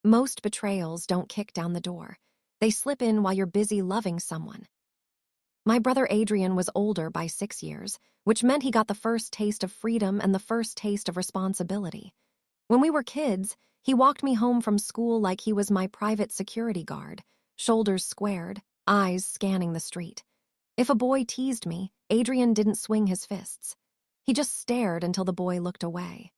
Most betrayals don't kick down the door. They slip in while you're busy loving someone. My brother Adrian was older by 6 years, which meant he got the first taste of freedom and the first taste of responsibility. When we were kids, he walked me home from school like he was my private security guard, shoulders squared, eyes scanning the street. If a boy teased me, Adrian didn't swing his fists. He just stared until the boy looked away.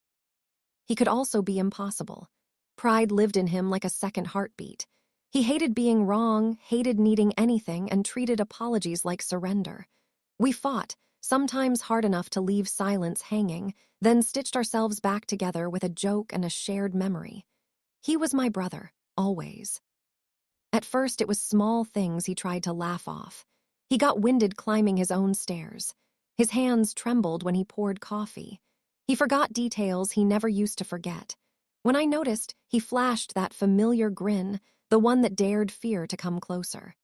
He could also be impossible. Pride lived in him like a second heartbeat. He hated being wrong, hated needing anything, and treated apologies like surrender. We fought, sometimes hard enough to leave silence hanging, then stitched ourselves back together with a joke and a shared memory. He was my brother, always. At first, it was small things he tried to laugh off. He got winded climbing his own stairs. His hands trembled when he poured coffee. He forgot details he never used to forget. When I noticed, he flashed that familiar grin, the one that dared fear to come closer.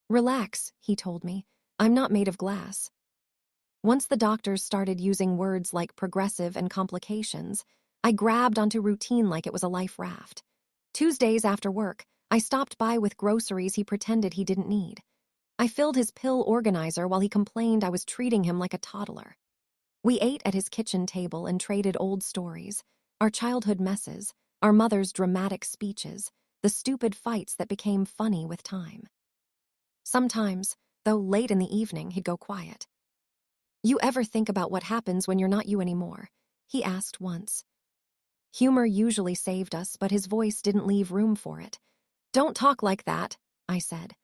"Relax," he told me. "I'm not made of glass." Once the doctors started using words like progressive and complications, I grabbed onto routine like it was a life raft. Tuesdays after work, I stopped by with groceries he pretended he didn't need. I filled his pill organizer while he complained I was treating him like a toddler. We ate at his kitchen table and traded old stories, our childhood messes, our mother's dramatic speeches, the stupid fights that became funny with time. Sometimes, though late in the evening, he'd go quiet. "You ever think about what happens when you're not you anymore?" he asked once. Humor usually saved us, but his voice didn't leave room for it. "Don't talk like that," I said.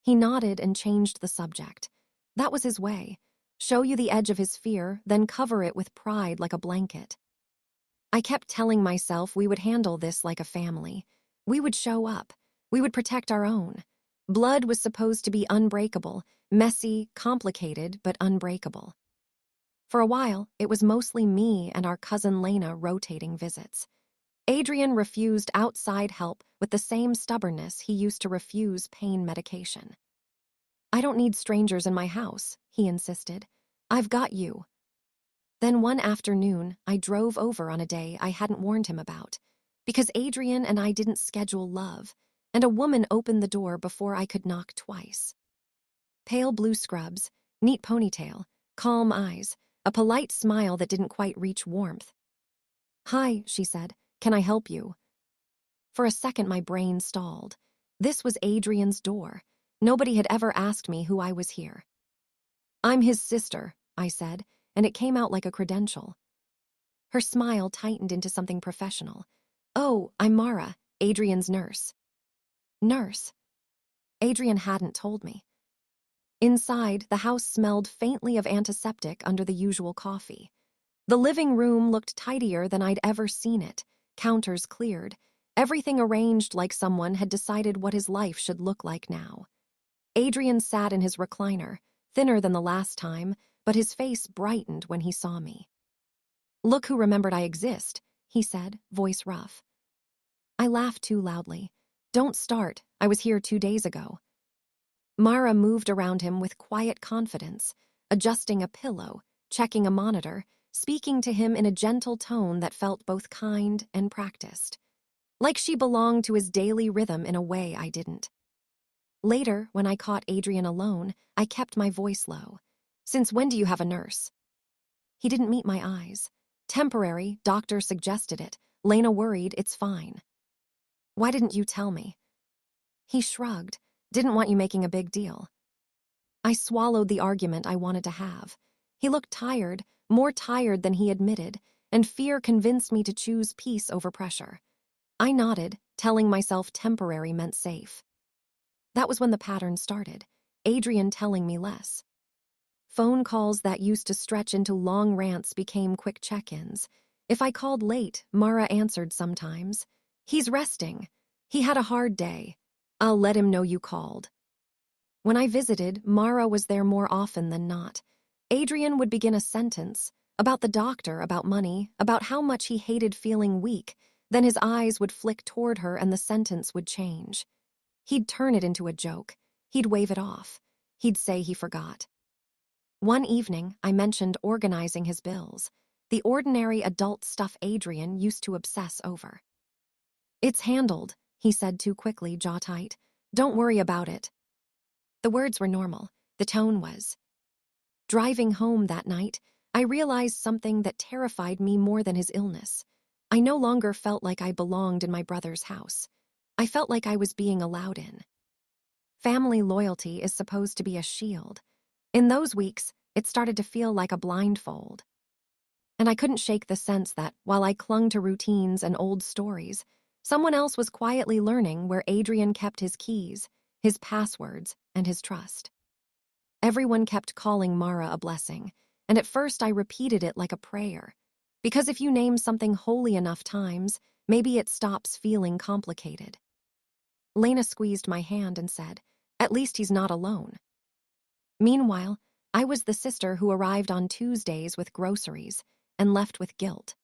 He nodded and changed the subject. That was his way. Show you the edge of his fear, then cover it with pride like a blanket. I kept telling myself we would handle this like a family. We would show up. We would protect our own. Blood was supposed to be unbreakable, messy, complicated, but unbreakable. For a while, it was mostly me and our cousin Lena rotating visits. Adrian refused outside help with the same stubbornness he used to refuse pain medication. "I don't need strangers in my house," he insisted. "I've got you." Then one afternoon, I drove over on a day I hadn't warned him about, because Adrian and I didn't schedule love, and a woman opened the door before I could knock twice. Pale blue scrubs, neat ponytail, calm eyes, a polite smile that didn't quite reach warmth. "Hi," she said. "Can I help you?" For a second, my brain stalled. This was Adrian's door. Nobody had ever asked me who I was here. "I'm his sister," I said, and it came out like a credential. Her smile tightened into something professional. "Oh, I'm Mara, Adrian's nurse." Nurse? Adrian hadn't told me. Inside, the house smelled faintly of antiseptic under the usual coffee. The living room looked tidier than I'd ever seen it, counters cleared, everything arranged like someone had decided what his life should look like now. Adrian sat in his recliner, thinner than the last time, but his face brightened when he saw me. "Look who remembered I exist," he said, voice rough. I laughed too loudly. "Don't start, I was here 2 days ago." Mara moved around him with quiet confidence, adjusting a pillow, checking a monitor, speaking to him in a gentle tone that felt both kind and practiced. Like she belonged to his daily rhythm in a way I didn't. Later, when I caught Adrian alone, I kept my voice low. "Since when do you have a nurse?" He didn't meet my eyes. "Temporary, doctor suggested it. Lena worried, it's fine." "Why didn't you tell me?" He shrugged. "Didn't want you making a big deal." I swallowed the argument I wanted to have. He looked tired, more tired than he admitted, and fear convinced me to choose peace over pressure. I nodded, telling myself temporary meant safe. That was when the pattern started, Adrian telling me less. Phone calls that used to stretch into long rants became quick check-ins. If I called late, Mara answered sometimes. "He's resting. He had a hard day. I'll let him know you called." When I visited, Mara was there more often than not. Adrian would begin a sentence, about the doctor, about money, about how much he hated feeling weak, then his eyes would flick toward her and the sentence would change. He'd turn it into a joke. He'd wave it off. He'd say he forgot. One evening, I mentioned organizing his bills, the ordinary adult stuff Adrian used to obsess over. "It's handled," he said too quickly, jaw tight. "Don't worry about it." The words were normal. The tone was. Driving home that night, I realized something that terrified me more than his illness. I no longer felt like I belonged in my brother's house. I felt like I was being allowed in. Family loyalty is supposed to be a shield. In those weeks, it started to feel like a blindfold. And I couldn't shake the sense that, while I clung to routines and old stories, someone else was quietly learning where Adrian kept his keys, his passwords, and his trust. Everyone kept calling Mara a blessing, and at first I repeated it like a prayer. Because if you name something holy enough times, maybe it stops feeling complicated. Lena squeezed my hand and said, "At least he's not alone." Meanwhile, I was the sister who arrived on Tuesdays with groceries and left with guilt.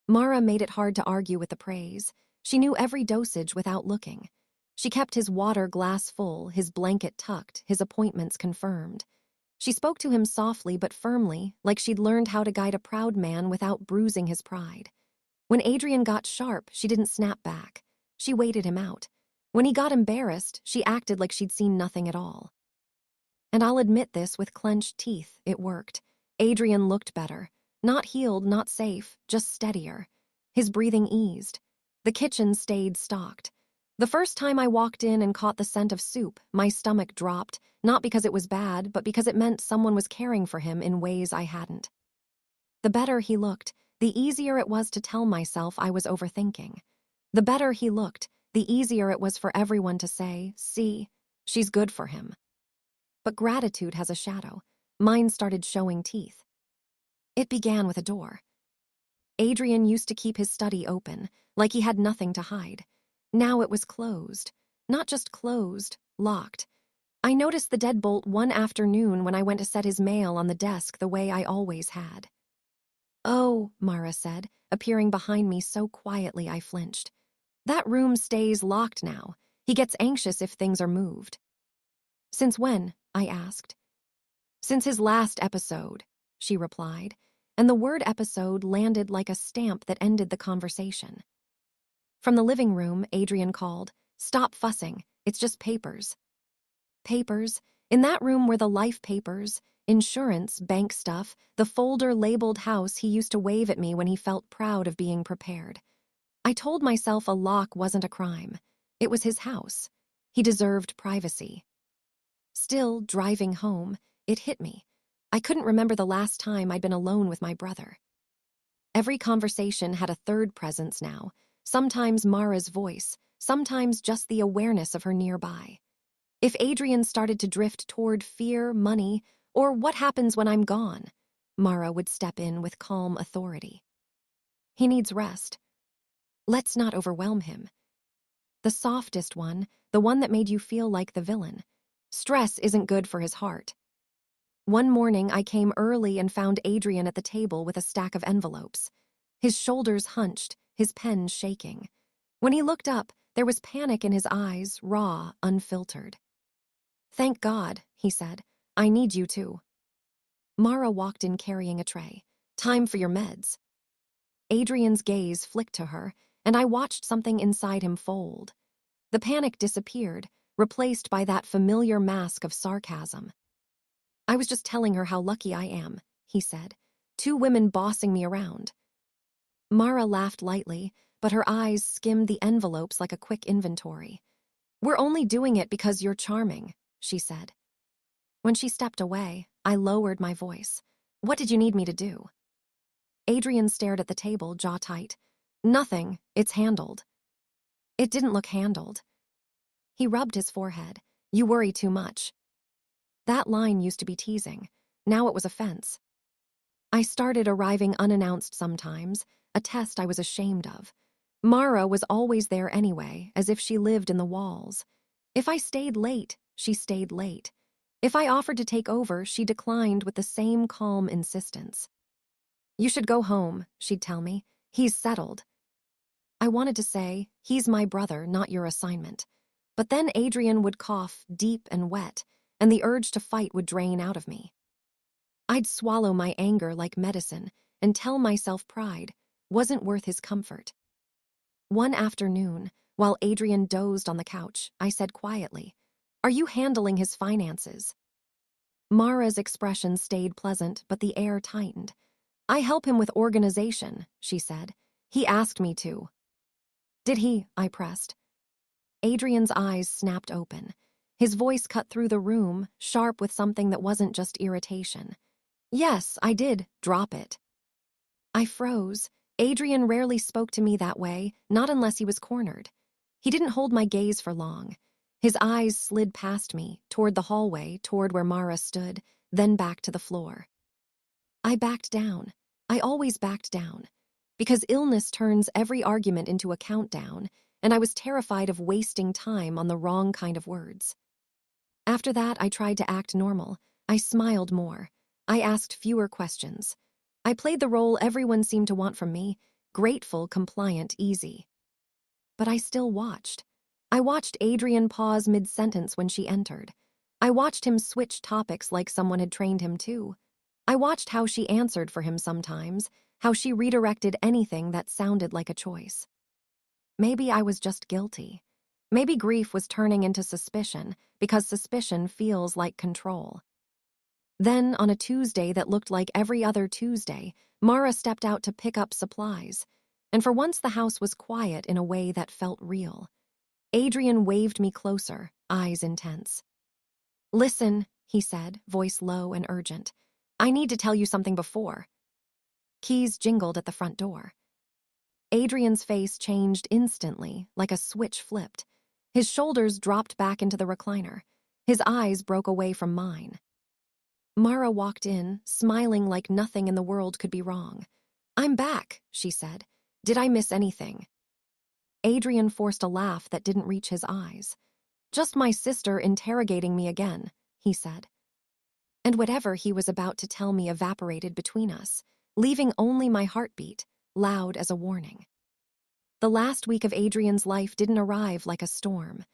Mara made it hard to argue with the praise. She knew every dosage without looking. She kept his water glass full, his blanket tucked, his appointments confirmed. She spoke to him softly but firmly, like she'd learned how to guide a proud man without bruising his pride. When Adrian got sharp, she didn't snap back. She waited him out. When he got embarrassed, she acted like she'd seen nothing at all. And I'll admit this with clenched teeth, it worked. Adrian looked better. Not healed, not safe, just steadier. His breathing eased. The kitchen stayed stocked. The first time I walked in and caught the scent of soup, my stomach dropped, not because it was bad, but because it meant someone was caring for him in ways I hadn't. The better he looked, the easier it was to tell myself I was overthinking. The better he looked, the easier it was for everyone to say, "See, she's good for him." But gratitude has a shadow. Mine started showing teeth. It began with a door. Adrian used to keep his study open, like he had nothing to hide. Now it was closed. Not just closed, locked. I noticed the deadbolt one afternoon when I went to set his mail on the desk the way I always had. "Oh," Mara said, appearing behind me so quietly I flinched. "That room stays locked now. He gets anxious if things are moved." "Since when?" I asked. "Since his last episode," she replied, and the word episode landed like a stamp that ended the conversation. From the living room, Adrian called, "Stop fussing, it's just papers." Papers? In that room were the life papers, insurance, bank stuff, the folder labeled house he used to wave at me when he felt proud of being prepared. I told myself a lock wasn't a crime. It was his house. He deserved privacy. Still, driving home, it hit me. I couldn't remember the last time I'd been alone with my brother. Every conversation had a third presence now, sometimes Mara's voice, sometimes just the awareness of her nearby. If Adrian started to drift toward fear, money, or what happens when I'm gone, Mara would step in with calm authority. "He needs rest. Let's not overwhelm him." The softest one, the one that made you feel like the villain. Stress isn't good for his heart. One morning, I came early and found Adrian at the table with a stack of envelopes. His shoulders hunched, his pen shaking. When he looked up, there was panic in his eyes, raw, unfiltered. "Thank God," he said. "I need you too." Mara walked in carrying a tray. "Time for your meds." Adrian's gaze flicked to her, and I watched something inside him fold. The panic disappeared, replaced by that familiar mask of sarcasm. "I was just telling her how lucky I am," he said. "Two women bossing me around." Mara laughed lightly, but her eyes skimmed the envelopes like a quick inventory. "We're only doing it because you're charming," she said. When she stepped away, I lowered my voice. "What did you need me to do?" Adrian stared at the table, jaw tight. "Nothing, it's handled." It didn't look handled. He rubbed his forehead. "You worry too much." That line used to be teasing. Now it was offense. I started arriving unannounced sometimes, a test I was ashamed of. Mara was always there anyway, as if she lived in the walls. If I stayed late, she stayed late. If I offered to take over, she declined with the same calm insistence. "You should go home," she'd tell me. "He's settled." I wanted to say, "He's my brother, not your assignment." But then Adrian would cough, deep and wet, and the urge to fight would drain out of me. I'd swallow my anger like medicine and tell myself pride wasn't worth his comfort. One afternoon, while Adrian dozed on the couch, I said quietly, "Are you handling his finances?" Mara's expression stayed pleasant, but the air tightened. "I help him with organization," she said. "He asked me to." "Did he?" I pressed. Adrian's eyes snapped open. His voice cut through the room, sharp with something that wasn't just irritation. "Yes, I did. Drop it." I froze. Adrian rarely spoke to me that way, not unless he was cornered. He didn't hold my gaze for long. His eyes slid past me, toward the hallway, toward where Mara stood, then back to the floor. I backed down. I always backed down. Because illness turns every argument into a countdown, and I was terrified of wasting time on the wrong kind of words. After that, I tried to act normal. I smiled more. I asked fewer questions. I played the role everyone seemed to want from me: grateful, compliant, easy. But I still watched. I watched Adrian pause mid-sentence when she entered. I watched him switch topics like someone had trained him to. I watched how she answered for him sometimes, how she redirected anything that sounded like a choice. Maybe I was just guilty. Maybe grief was turning into suspicion, because suspicion feels like control. Then, on a Tuesday that looked like every other Tuesday, Mara stepped out to pick up supplies, and for once the house was quiet in a way that felt real. Adrian waved me closer, eyes intense. "Listen," he said, voice low and urgent. "I need to tell you something before." Keys jingled at the front door. Adrian's face changed instantly, like a switch flipped. His shoulders dropped back into the recliner. His eyes broke away from mine. Mara walked in, smiling like nothing in the world could be wrong. "I'm back," she said. "Did I miss anything?" Adrian forced a laugh that didn't reach his eyes. "Just my sister interrogating me again," he said. And whatever he was about to tell me evaporated between us, leaving only my heartbeat, loud as a warning. The last week of Adrian's life didn't arrive like a storm.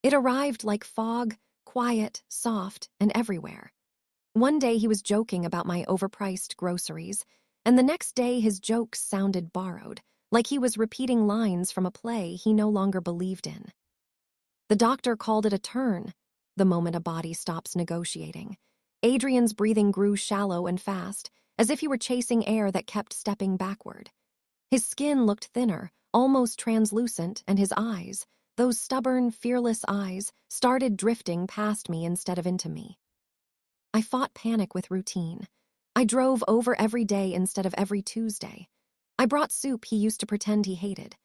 It arrived like fog, quiet, soft, and everywhere. One day he was joking about my overpriced groceries, and the next day his jokes sounded borrowed, like he was repeating lines from a play he no longer believed in. The doctor called it a turn, the moment a body stops negotiating. Adrian's breathing grew shallow and fast, as if he were chasing air that kept stepping backward. His skin looked thinner, almost translucent, and his eyes, those stubborn, fearless eyes, started drifting past me instead of into me. I fought panic with routine. I drove over every day instead of every Tuesday. I brought soup he used to pretend he hated.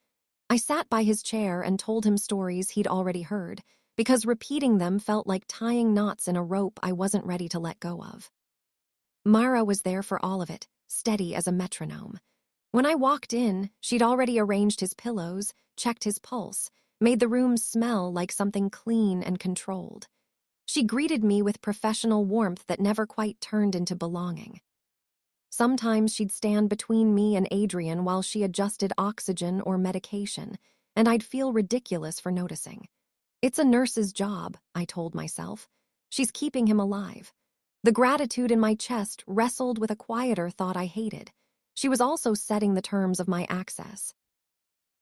I sat by his chair and told him stories he'd already heard, because repeating them felt like tying knots in a rope I wasn't ready to let go of. Mara was there for all of it, steady as a metronome. When I walked in, she'd already arranged his pillows, checked his pulse, made the room smell like something clean and controlled. She greeted me with professional warmth that never quite turned into belonging. Sometimes she'd stand between me and Adrian while she adjusted oxygen or medication, and I'd feel ridiculous for noticing. "It's a nurse's job," I told myself. "She's keeping him alive." The gratitude in my chest wrestled with a quieter thought I hated. She was also setting the terms of my access.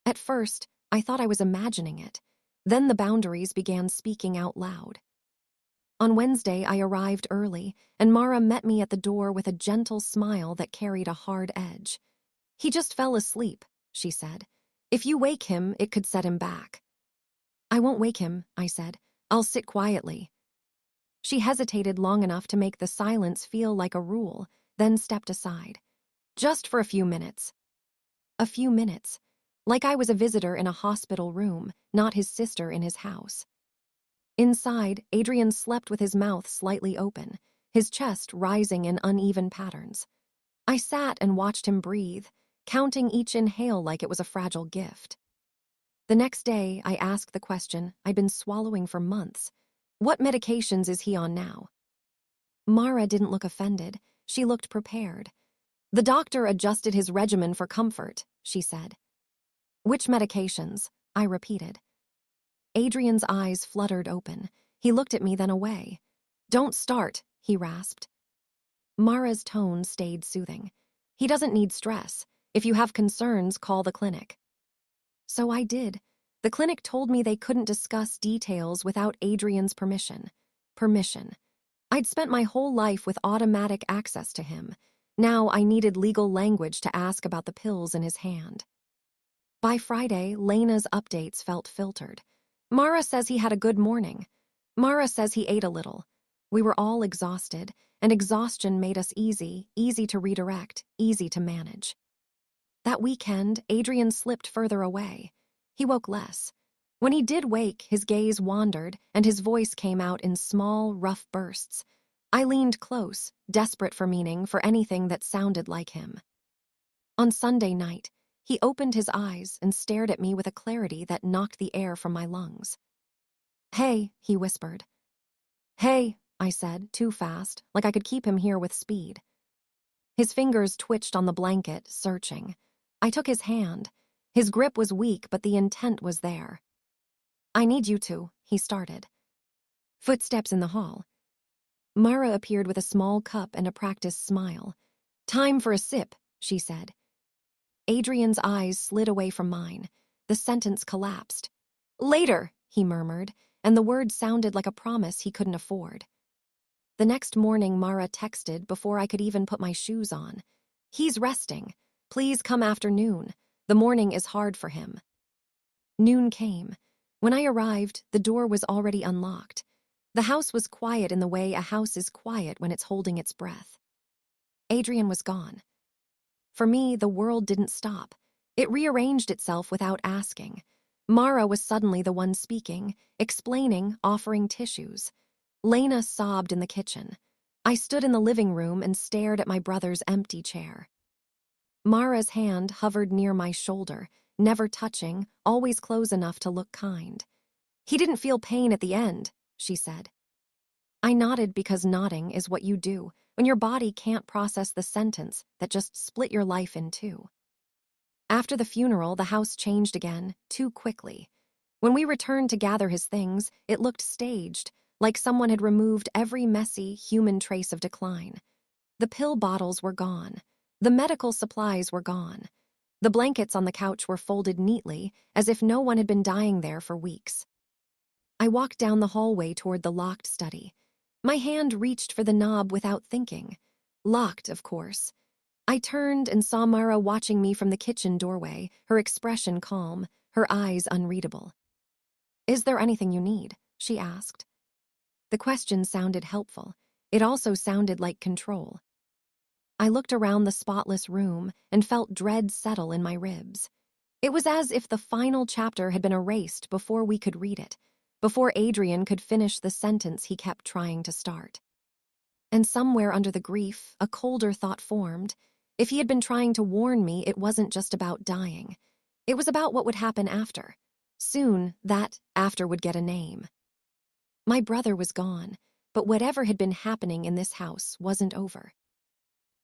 At first, I thought I was imagining it. Then the boundaries began speaking out loud. On Wednesday, I arrived early, and Mara met me at the door with a gentle smile that carried a hard edge. "He just fell asleep," she said. "If you wake him, it could set him back." "I won't wake him," I said. "I'll sit quietly." She hesitated long enough to make the silence feel like a rule, then stepped aside. "Just for a few minutes." A few minutes. Like I was a visitor in a hospital room, not his sister in his house. Inside, Adrian slept with his mouth slightly open, his chest rising in uneven patterns. I sat and watched him breathe, counting each inhale like it was a fragile gift. The next day, I asked the question I'd been swallowing for months. "What medications is he on now?" Mara didn't look offended. She looked prepared. "The doctor adjusted his regimen for comfort," she said. "Which medications?" I repeated. Adrian's eyes fluttered open. He looked at me, then away. "Don't start," he rasped. Mara's tone stayed soothing. "He doesn't need stress. If you have concerns, call the clinic." So I did. The clinic told me they couldn't discuss details without Adrian's permission. Permission. I'd spent my whole life with automatic access to him. Now I needed legal language to ask about the pills in his hand. By Friday, Lena's updates felt filtered. Mara says he had a good morning. Mara says he ate a little. We were all exhausted, and exhaustion made us easy to redirect, easy to manage. That weekend, Adrian slipped further away. He woke less. When he did wake, his gaze wandered, and his voice came out in small, rough bursts. I leaned close, desperate for meaning, for anything that sounded like him. On Sunday night, he opened his eyes and stared at me with a clarity that knocked the air from my lungs. "Hey," he whispered. "Hey," I said, too fast, like I could keep him here with speed. His fingers twitched on the blanket, searching. I took his hand. His grip was weak, but the intent was there. "I need you to," he started. Footsteps in the hall. Mara appeared with a small cup and a practiced smile. "Time for a sip," she said. Adrian's eyes slid away from mine. The sentence collapsed. "Later," he murmured, and the word sounded like a promise he couldn't afford. The next morning, Mara texted before I could even put my shoes on. "He's resting. Please come afternoon. The morning is hard for him." Noon came. When I arrived, the door was already unlocked. The house was quiet in the way a house is quiet when it's holding its breath. Adrian was gone. For me, the world didn't stop. It rearranged itself without asking. Mara was suddenly the one speaking, explaining, offering tissues. Lena sobbed in the kitchen. I stood in the living room and stared at my brother's empty chair. Mara's hand hovered near my shoulder, never touching, always close enough to look kind. "He didn't feel pain at the end," she said. I nodded because nodding is what you do when your body can't process the sentence that just split your life in two. After the funeral, the house changed again, too quickly. When we returned to gather his things, it looked staged, like someone had removed every messy, human trace of decline. The pill bottles were gone. The medical supplies were gone. The blankets on the couch were folded neatly, as if no one had been dying there for weeks. I walked down the hallway toward the locked study. My hand reached for the knob without thinking. Locked, of course. I turned and saw Mara watching me from the kitchen doorway, her expression calm, her eyes unreadable. "Is there anything you need?" she asked. The question sounded helpful. It also sounded like control. I looked around the spotless room and felt dread settle in my ribs. It was as if the final chapter had been erased before we could read it, before Adrian could finish the sentence he kept trying to start. And somewhere under the grief, a colder thought formed. If he had been trying to warn me, it wasn't just about dying. It was about what would happen after. Soon, that after would get a name. My brother was gone, but whatever had been happening in this house wasn't over.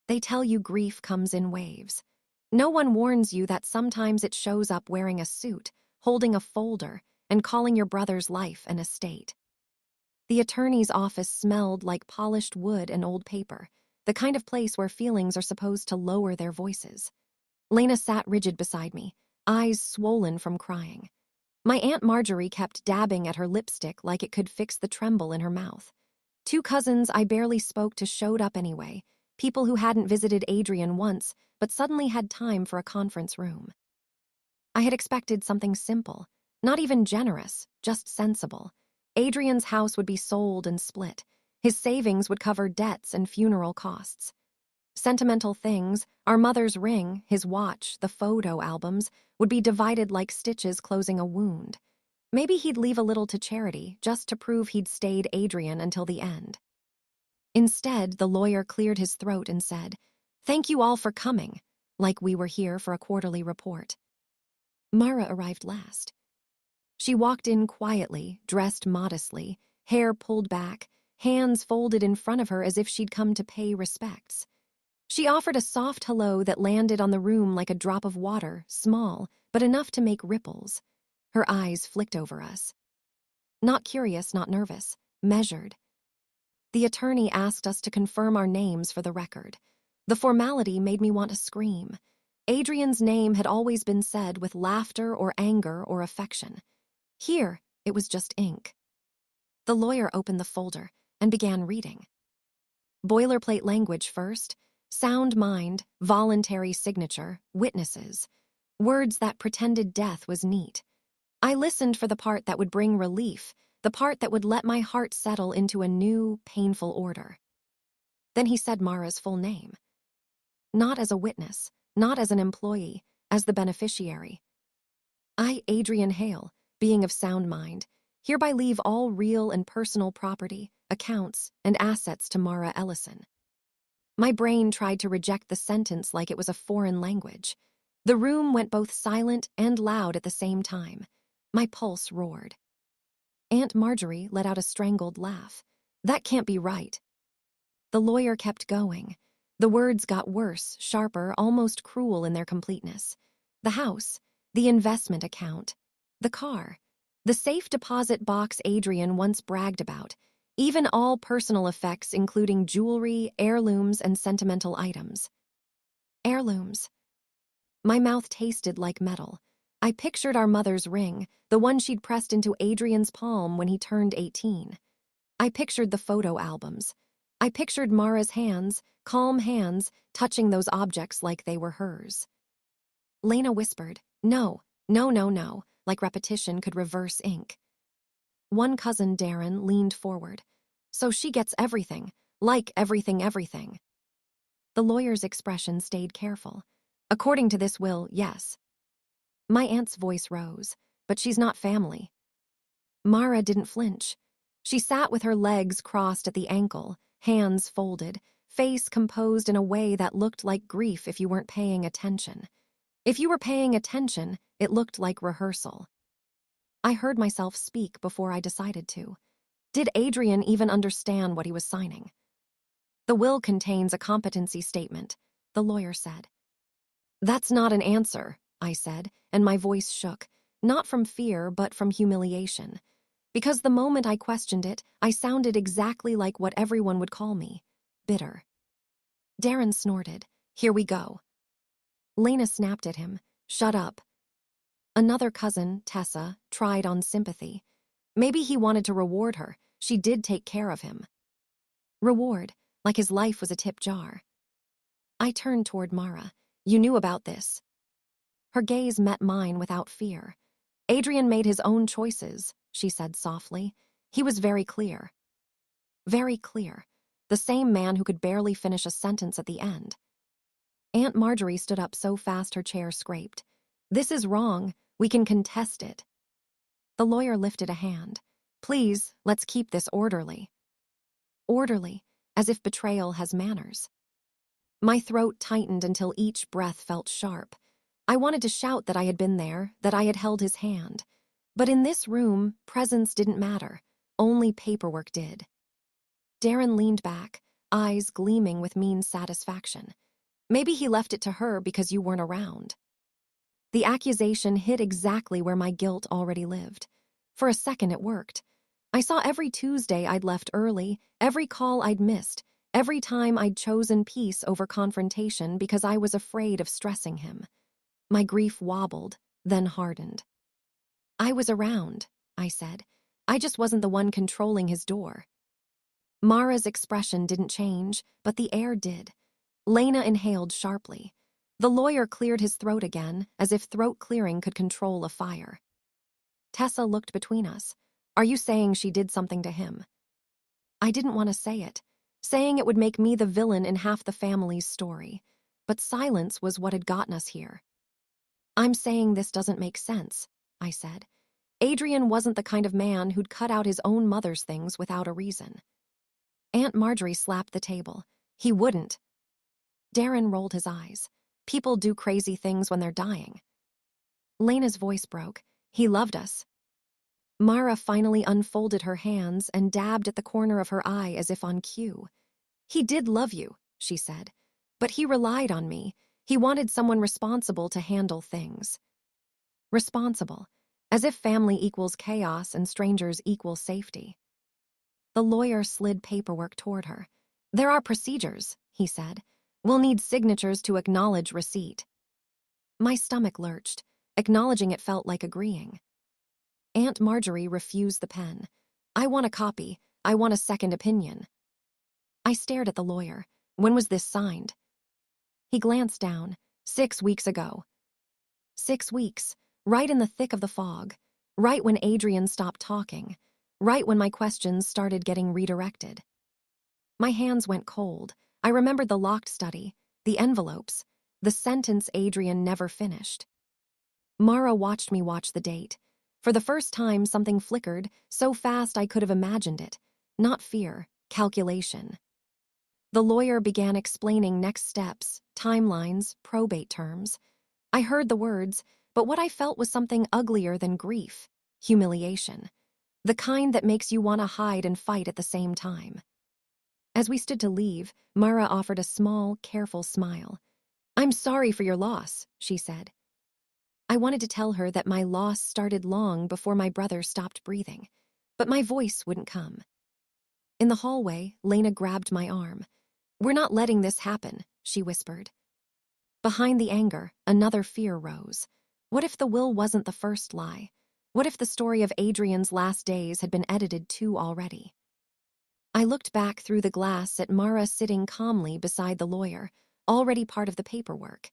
They tell you grief comes in waves. No one warns you that sometimes it shows up wearing a suit, holding a folder, and calling your brother's life an estate. The attorney's office smelled like polished wood and old paper, the kind of place where feelings are supposed to lower their voices. Lena sat rigid beside me, eyes swollen from crying. My Aunt Marjorie kept dabbing at her lipstick like it could fix the tremble in her mouth. Two cousins I barely spoke to showed up anyway, people who hadn't visited Adrian once, but suddenly had time for a conference room. I had expected something simple, not even generous, just sensible. Adrian's house would be sold and split. His savings would cover debts and funeral costs. Sentimental things, our mother's ring, his watch, the photo albums, would be divided like stitches closing a wound. Maybe he'd leave a little to charity, just to prove he'd stayed Adrian until the end. Instead, the lawyer cleared his throat and said, "Thank you all for coming," like we were here for a quarterly report. Mara arrived last. She walked in quietly, dressed modestly, hair pulled back, hands folded in front of her as if she'd come to pay respects. She offered a soft hello that landed on the room like a drop of water, small, but enough to make ripples. Her eyes flicked over us. Not curious, not nervous, measured. The attorney asked us to confirm our names for the record. The formality made me want to scream. Adrian's name had always been said with laughter or anger or affection. Here, it was just ink. The lawyer opened the folder and began reading. Boilerplate language first, sound mind, voluntary signature, witnesses. Words that pretended death was neat. I listened for the part that would bring relief, the part that would let my heart settle into a new, painful order. Then he said Mara's full name. Not as a witness, not as an employee, as the beneficiary. I, Adrian Hale, being of sound mind, hereby leave all real and personal property, accounts, and assets to Mara Ellison. My brain tried to reject the sentence like it was a foreign language. The room went both silent and loud at the same time. My pulse roared. Aunt Marjorie let out a strangled laugh. That can't be right. The lawyer kept going. The words got worse, sharper, almost cruel in their completeness. The house, the investment account, the car, the safe deposit box Adrian once bragged about, even all personal effects including jewelry, heirlooms, and sentimental items. Heirlooms. My mouth tasted like metal. I pictured our mother's ring, the one she'd pressed into Adrian's palm when he turned 18. I pictured the photo albums. I pictured Mara's hands, calm hands, touching those objects like they were hers. Lena whispered, "No, no, no, no," like repetition could reverse ink. One cousin, Darren, leaned forward. "So she gets everything, like everything, everything." The lawyer's expression stayed careful. "According to this will, yes." My aunt's voice rose, "But she's not family." Mara didn't flinch. She sat with her legs crossed at the ankle, hands folded, face composed in a way that looked like grief if you weren't paying attention. If you were paying attention, it looked like rehearsal. I heard myself speak before I decided to. Did Adrian even understand what he was signing? "The will contains a competency statement," the lawyer said. "That's not an answer," I said, and my voice shook, not from fear but from humiliation. Because the moment I questioned it, I sounded exactly like what everyone would call me: bitter. Darren snorted. "Here we go." Lena snapped at him. "Shut up." Another cousin, Tessa, tried on sympathy. Maybe he wanted to reward her. She did take care of him. Reward, like his life was a tip jar. I turned toward Mara. "You knew about this." Her gaze met mine without fear. "Adrian made his own choices," she said softly. "He was very clear." Very clear. The same man who could barely finish a sentence at the end. Aunt Marjorie stood up so fast her chair scraped. "This is wrong. We can contest it." The lawyer lifted a hand. "Please, let's keep this orderly." Orderly, as if betrayal has manners. My throat tightened until each breath felt sharp. I wanted to shout that I had been there, that I had held his hand. But in this room, presence didn't matter. Only paperwork did. Darren leaned back, eyes gleaming with mean satisfaction. "Maybe he left it to her because you weren't around." The accusation hit exactly where my guilt already lived. For a second it worked. I saw every Tuesday I'd left early, every call I'd missed, every time I'd chosen peace over confrontation because I was afraid of stressing him. My grief wobbled, then hardened. "I was around," I said. "I just wasn't the one controlling his door." Mara's expression didn't change, but the air did. Lena inhaled sharply. The lawyer cleared his throat again, as if throat clearing could control a fire. Tessa looked between us. "Are you saying she did something to him?" I didn't want to say it. Saying it would make me the villain in half the family's story. But silence was what had gotten us here. "I'm saying this doesn't make sense," I said. "Adrian wasn't the kind of man who'd cut out his own mother's things without a reason." Aunt Marjorie slapped the table. "He wouldn't." Darren rolled his eyes. "People do crazy things when they're dying." Lena's voice broke. "He loved us." Mara finally unfolded her hands and dabbed at the corner of her eye as if on cue. "He did love you," she said. "But he relied on me. He wanted someone responsible to handle things." Responsible. As if family equals chaos and strangers equal safety. The lawyer slid paperwork toward her. "There are procedures," he said. "We'll need signatures to acknowledge receipt." My stomach lurched, acknowledging it felt like agreeing. Aunt Marjorie refused the pen. I want a copy. I want a second opinion. I stared at the lawyer. When was this signed? He glanced down. 6 weeks ago. 6 weeks, right in the thick of the fog, right when Adrian stopped talking, right when my questions started getting redirected. My hands went cold. I remembered the locked study, the envelopes, the sentence Adrian never finished. Mara watched me watch the date. For the first time, something flickered, so fast I could have imagined it. Not fear, calculation. The lawyer began explaining next steps, timelines, probate terms. I heard the words, but what I felt was something uglier than grief, humiliation. The kind that makes you want to hide and fight at the same time. As we stood to leave, Mara offered a small, careful smile. "I'm sorry for your loss," she said. I wanted to tell her that my loss started long before my brother stopped breathing, but my voice wouldn't come. In the hallway, Lena grabbed my arm. "We're not letting this happen," she whispered. Behind the anger, another fear rose. What if the will wasn't the first lie? What if the story of Adrian's last days had been edited too already? I looked back through the glass at Mara sitting calmly beside the lawyer, already part of the paperwork.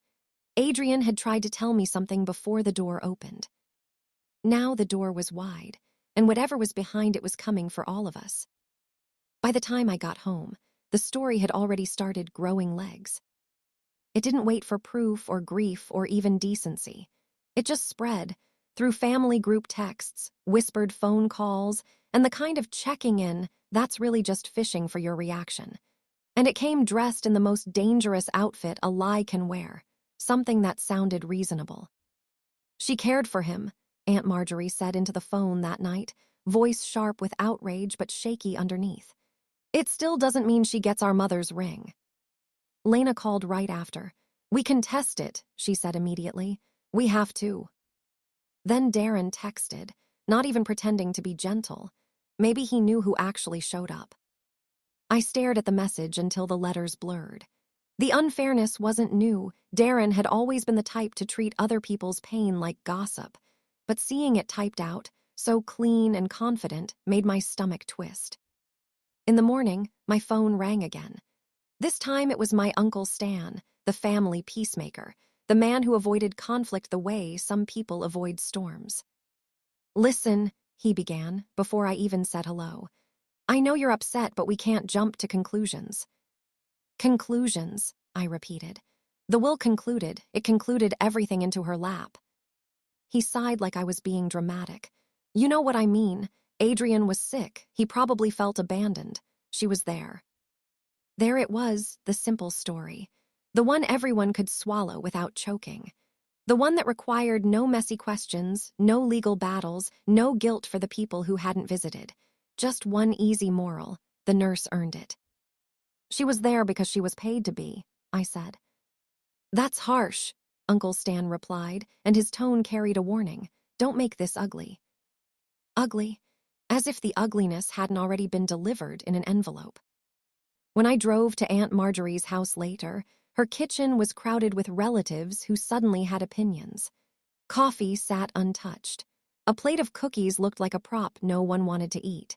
Adrian had tried to tell me something before the door opened. Now the door was wide, and whatever was behind it was coming for all of us. By the time I got home, the story had already started growing legs. It didn't wait for proof or grief or even decency. It just spread, through family group texts, whispered phone calls, and the kind of checking in that's really just fishing for your reaction. And it came dressed in the most dangerous outfit a lie can wear, something that sounded reasonable. "She cared for him," Aunt Marjorie said into the phone that night, voice sharp with outrage but shaky underneath. "It still doesn't mean she gets our mother's ring." Lena called right after. "We can test it," she said immediately. "We have to." Then Darren texted, not even pretending to be gentle. Maybe he knew who actually showed up. I stared at the message until the letters blurred. The unfairness wasn't new. Darren had always been the type to treat other people's pain like gossip. But seeing it typed out, so clean and confident, made my stomach twist. In the morning, my phone rang again. This time it was my Uncle Stan, the family peacemaker, the man who avoided conflict the way some people avoid storms. "Listen," he began, before I even said hello. "I know you're upset, but we can't jump to conclusions." "Conclusions," I repeated. "The will concluded. It concluded everything into her lap." He sighed like I was being dramatic. "You know what I mean. Adrian was sick. He probably felt abandoned. She was there." There it was, the simple story. The one everyone could swallow without choking. The one that required no messy questions, no legal battles, no guilt for the people who hadn't visited. Just one easy moral: the nurse earned it. "She was there because she was paid to be," I said. "That's harsh," Uncle Stan replied, and his tone carried a warning. "Don't make this ugly." Ugly? As if the ugliness hadn't already been delivered in an envelope. When I drove to Aunt Marjorie's house later, her kitchen was crowded with relatives who suddenly had opinions. Coffee sat untouched. A plate of cookies looked like a prop no one wanted to eat.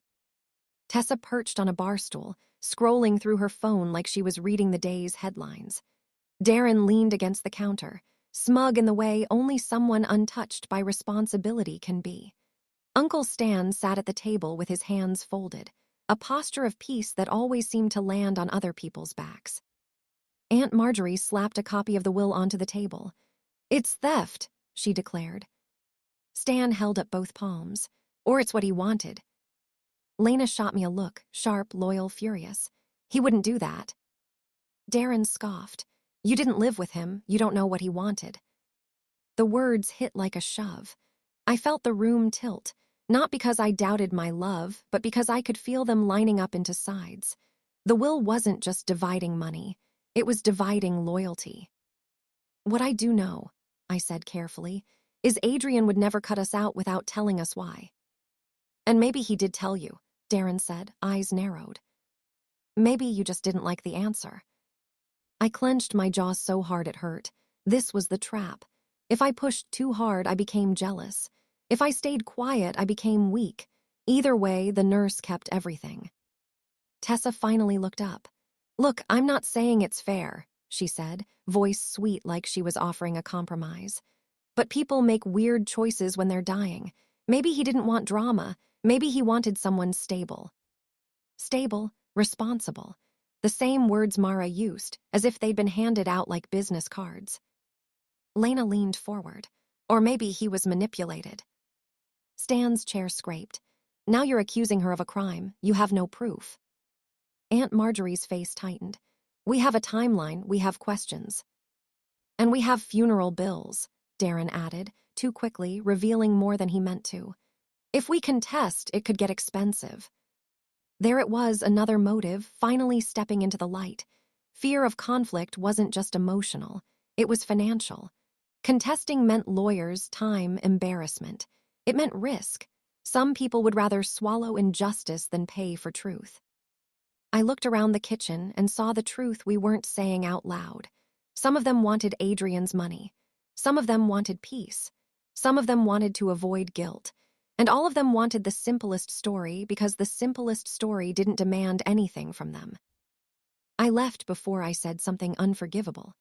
Tessa perched on a bar stool, scrolling through her phone like she was reading the day's headlines. Darren leaned against the counter, smug in the way only someone untouched by responsibility can be. Uncle Stan sat at the table with his hands folded, a posture of peace that always seemed to land on other people's backs. Aunt Marjorie slapped a copy of the will onto the table. "It's theft," she declared. Stan held up both palms. "Or it's what he wanted." Lena shot me a look, sharp, loyal, furious. "He wouldn't do that." Darren scoffed. "You didn't live with him. You don't know what he wanted." The words hit like a shove. I felt the room tilt, not because I doubted my love, but because I could feel them lining up into sides. The will wasn't just dividing money. It was dividing loyalty. "What I do know," I said carefully, "is Adrian would never cut us out without telling us why." "And maybe he did tell you," Darren said, eyes narrowed. "Maybe you just didn't like the answer." I clenched my jaw so hard it hurt. This was the trap. If I pushed too hard, I became jealous. If I stayed quiet, I became weak. Either way, the nurse kept everything. Tessa finally looked up. "Look, I'm not saying it's fair," she said, voice sweet like she was offering a compromise. "But people make weird choices when they're dying. Maybe he didn't want drama. Maybe he wanted someone stable." Stable, responsible. The same words Mara used, as if they'd been handed out like business cards. Lena leaned forward. Or maybe he was manipulated. Stan's chair scraped. "Now you're accusing her of a crime. You have no proof." Aunt Marjorie's face tightened. "We have a timeline, we have questions." "And we have funeral bills," Darren added, too quickly, revealing more than he meant to. "If we contest, it could get expensive." There it was, another motive, finally stepping into the light. Fear of conflict wasn't just emotional, it was financial. Contesting meant lawyers, time, embarrassment. It meant risk. Some people would rather swallow injustice than pay for truth. I looked around the kitchen and saw the truth we weren't saying out loud. Some of them wanted Adrian's money. Some of them wanted peace. Some of them wanted to avoid guilt. And all of them wanted the simplest story because the simplest story didn't demand anything from them. I left before I said something unforgivable.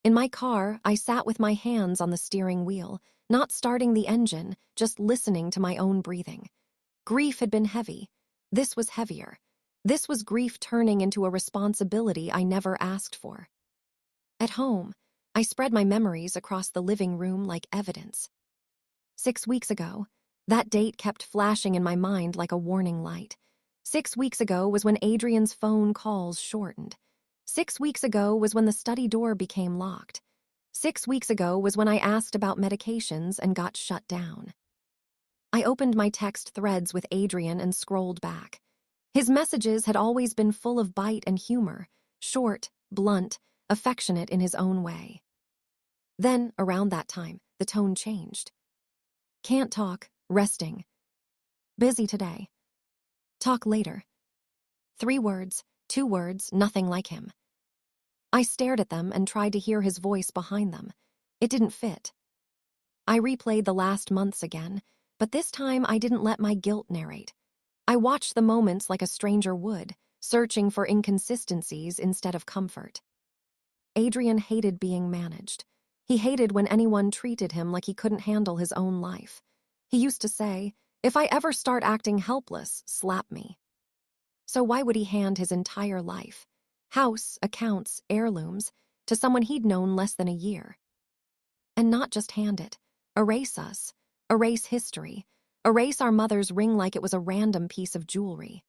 In my car, I sat with my hands on the steering wheel, not starting the engine, just listening to my own breathing. Grief had been heavy. This was heavier. This was grief turning into a responsibility I never asked for. At home, I spread my memories across the living room like evidence. 6 weeks ago, that date kept flashing in my mind like a warning light. 6 weeks ago was when Adrian's phone calls shortened. 6 weeks ago was when the study door became locked. 6 weeks ago was when I asked about medications and got shut down. I opened my text threads with Adrian and scrolled back. His messages had always been full of bite and humor, short, blunt, affectionate in his own way. Then, around that time, the tone changed. "Can't talk, resting. Busy today. Talk later." 3 words, 2 words, nothing like him. I stared at them and tried to hear his voice behind them. It didn't fit. I replayed the last months again, but this time I didn't let my guilt narrate. I watched the moments like a stranger would, searching for inconsistencies instead of comfort. Adrian hated being managed. He hated when anyone treated him like he couldn't handle his own life. He used to say, "If I ever start acting helpless, slap me." So why would he hand his entire life, house, accounts, heirlooms, to someone he'd known less than a year? And not just hand it, erase us, erase history, erase our mother's ring like it was a random piece of jewelry.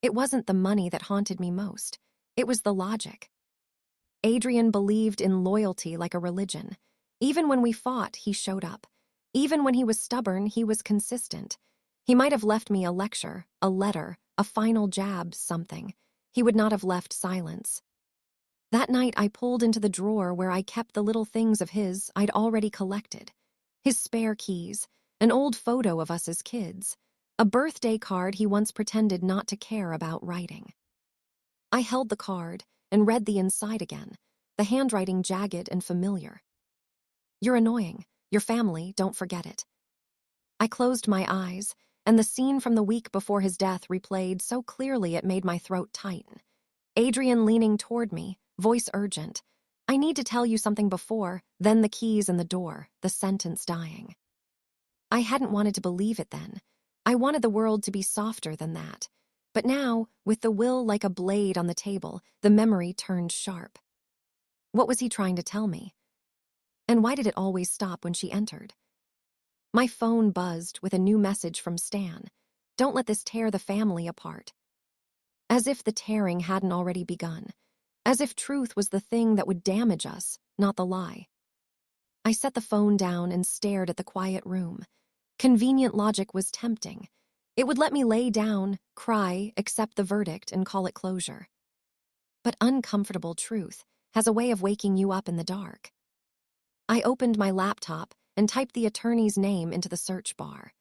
It wasn't the money that haunted me most. It was the logic. Adrian believed in loyalty like a religion. Even when we fought, he showed up. Even when he was stubborn, he was consistent. He might have left me a lecture, a letter, a final jab, something. He would not have left silence. That night, I pulled into the drawer where I kept the little things of his I'd already collected. His spare keys, an old photo of us as kids, a birthday card he once pretended not to care about writing. I held the card and read the inside again, the handwriting jagged and familiar. "You're annoying. Your family, don't forget it." I closed my eyes, and the scene from the week before his death replayed so clearly it made my throat tighten. Adrian leaning toward me, voice urgent. "I need to tell you something before," then the keys in the door, the sentence dying. I hadn't wanted to believe it then. I wanted the world to be softer than that. But now, with the will like a blade on the table, the memory turned sharp. What was he trying to tell me? And why did it always stop when she entered? My phone buzzed with a new message from Stan. "Don't let this tear the family apart." As if the tearing hadn't already begun. As if truth was the thing that would damage us, not the lie. I set the phone down and stared at the quiet room. Convenient logic was tempting. It would let me lay down, cry, accept the verdict, and call it closure. But uncomfortable truth has a way of waking you up in the dark. I opened my laptop and typed the attorney's name into the search bar.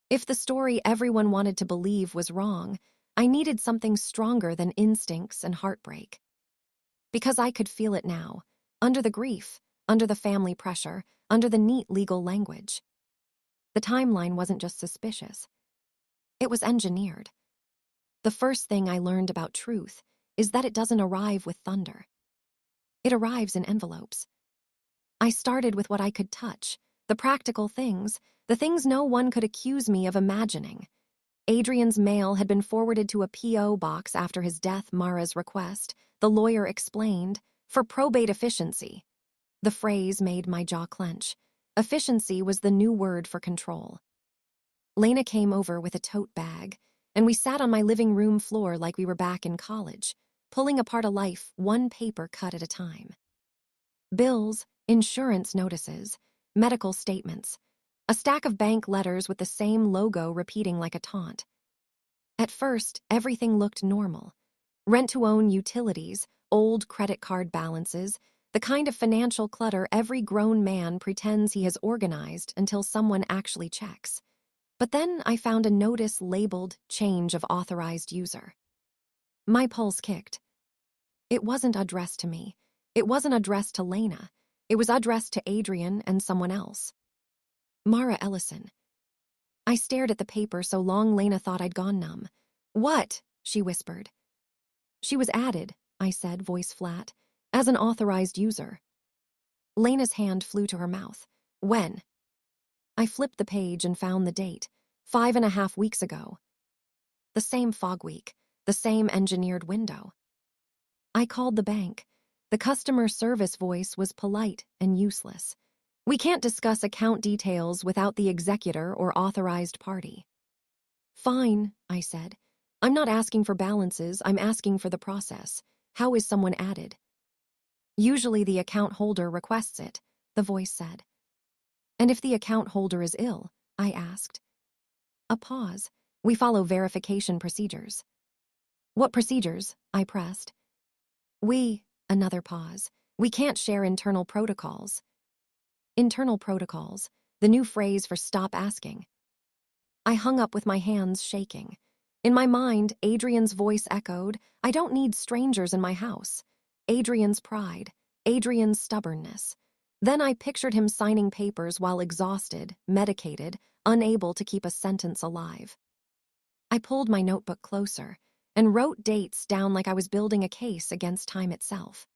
If the story everyone wanted to believe was wrong, I needed something stronger than instincts and heartbreak. Because I could feel it now, under the grief, under the family pressure, under the neat legal language. The timeline wasn't just suspicious. It was engineered. The first thing I learned about truth is that it doesn't arrive with thunder. It arrives in envelopes. I started with what I could touch, the practical things, the things no one could accuse me of imagining. Adrian's mail had been forwarded to a P.O. box after his death, Mara's request, the lawyer explained, for probate efficiency. The phrase made my jaw clench. Efficiency was the new word for control. Lena came over with a tote bag, and we sat on my living room floor like we were back in college, pulling apart a life one paper cut at a time. Bills, insurance notices, medical statements, a stack of bank letters with the same logo repeating like a taunt. At first, everything looked normal. Rent-to-own utilities, old credit card balances, the kind of financial clutter every grown man pretends he has organized until someone actually checks. But then I found a notice labeled change of authorized user. My pulse kicked. It wasn't addressed to me. It wasn't addressed to Lena. It was addressed to Adrian and someone else. Mara Ellison. I stared at the paper so long Lena thought I'd gone numb. What? She whispered. She was added, I said, voice flat, as an authorized user. Lena's hand flew to her mouth. When? I flipped the page and found the date, 5.5 weeks ago. The same fog week, the same engineered window. I called the bank. The customer service voice was polite and useless. We can't discuss account details without the executor or authorized party. Fine, I said. I'm not asking for balances, I'm asking for the process. How is someone added? Usually the account holder requests it, the voice said. And if the account holder is ill? I asked. A pause. We follow verification procedures. What procedures? I pressed. Another pause. We can't share internal protocols. Internal protocols, the new phrase for stop asking. I hung up with my hands shaking. In my mind, Adrian's voice echoed, I don't need strangers in my house. Adrian's pride, Adrian's stubbornness. Then I pictured him signing papers while exhausted, medicated, unable to keep a sentence alive. I pulled my notebook closer and wrote dates down like I was building a case against time itself.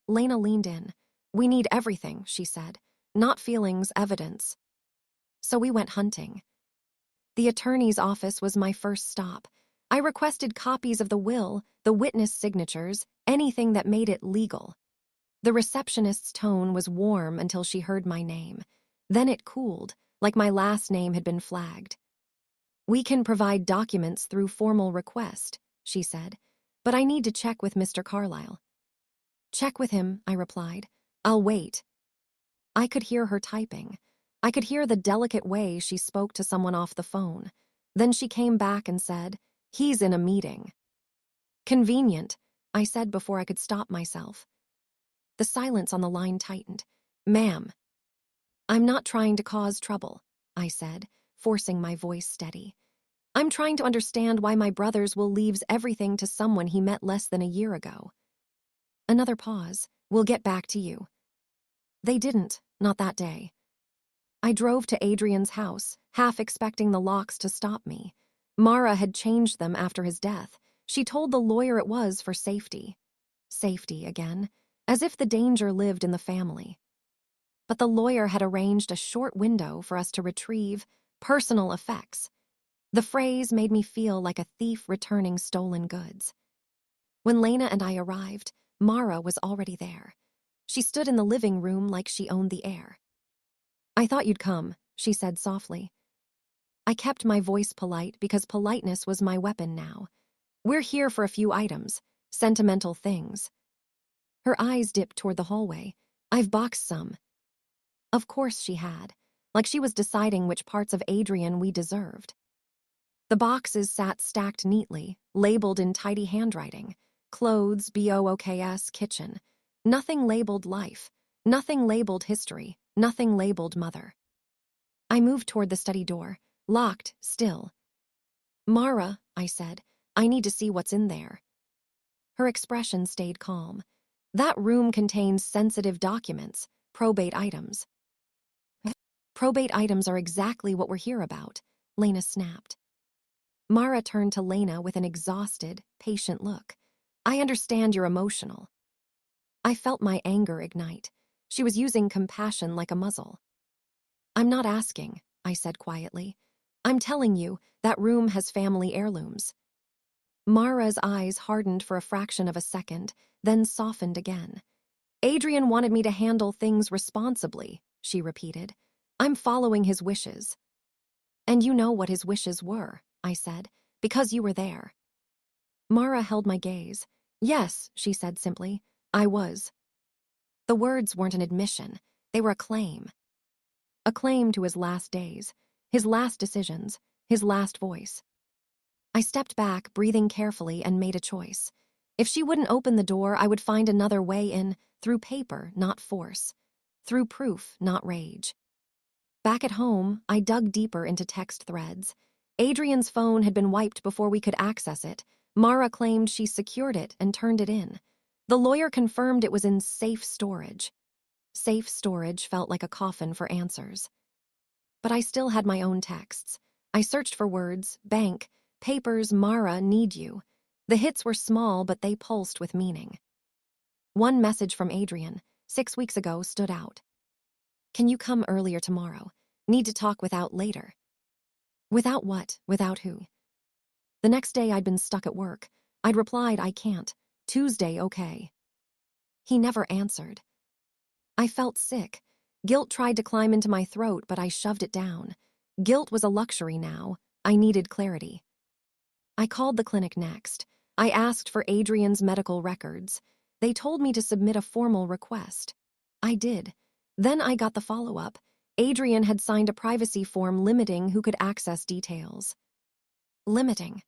Lena leaned in. We need everything, she said. Not feelings, evidence. So we went hunting. The attorney's office was my first stop. I requested copies of the will, the witness signatures, anything that made it legal. The receptionist's tone was warm until she heard my name. Then it cooled, like my last name had been flagged. We can provide documents through formal request, she said, but I need to check with Mr. Carlyle. Check with him, I replied. I'll wait. I could hear her typing. I could hear the delicate way she spoke to someone off the phone. Then she came back and said, he's in a meeting. Convenient, I said before I could stop myself. The silence on the line tightened. Ma'am. I'm not trying to cause trouble, I said, forcing my voice steady. I'm trying to understand why my brother's will leaves everything to someone he met less than a year ago. Another pause. We'll get back to you. They didn't, not that day. I drove to Adrian's house, half expecting the locks to stop me. Mara had changed them after his death. She told the lawyer it was for safety. Safety again, as if the danger lived in the family. But the lawyer had arranged a short window for us to retrieve personal effects. The phrase made me feel like a thief returning stolen goods. When Lena and I arrived, Mara was already there. She stood in the living room like she owned the air. I thought you'd come, she said softly. I kept my voice polite because politeness was my weapon now. We're here for a few items, sentimental things. Her eyes dipped toward the hallway. I've boxed some. Of course she had, like she was deciding which parts of Adrian we deserved. The boxes sat stacked neatly, labeled in tidy handwriting. Clothes, BOOKS, kitchen. Nothing labeled life. Nothing labeled history. Nothing labeled mother. I moved toward the study door, locked, still. Mara, I said, I need to see what's in there. Her expression stayed calm. That room contains sensitive documents, probate items. Probate items are exactly what we're here about, Lena snapped. Mara turned to Lena with an exhausted, patient look. I understand you're emotional. I felt my anger ignite. She was using compassion like a muzzle. I'm not asking, I said quietly. I'm telling you, that room has family heirlooms. Mara's eyes hardened for a fraction of a second, then softened again. Adrian wanted me to handle things responsibly, she repeated. I'm following his wishes. And you know what his wishes were, I said, because you were there. Mara held my gaze. Yes, she said simply, I was. The words weren't an admission, they were a claim. A claim to his last days, his last decisions, his last voice. I stepped back, breathing carefully, and made a choice. If she wouldn't open the door, I would find another way in, through paper, not force. Through proof, not rage. Back at home, I dug deeper into text threads. Adrian's phone had been wiped before we could access it. Mara claimed she secured it and turned it in. The lawyer confirmed it was in safe storage. Safe storage felt like a coffin for answers. But I still had my own texts. I searched for words, bank, papers, Mara, need you. The hits were small, but they pulsed with meaning. One message from Adrian, 6 weeks ago, stood out. Can you come earlier tomorrow? Need to talk without later. Without what? Without who? The next day I'd been stuck at work. I'd replied, I can't. Tuesday, okay. He never answered. I felt sick. Guilt tried to climb into my throat, but I shoved it down. Guilt was a luxury now. I needed clarity. I called the clinic next. I asked for Adrian's medical records. They told me to submit a formal request. I did. Then I got the follow-up. Adrian had signed a privacy form limiting who could access details. Limiting?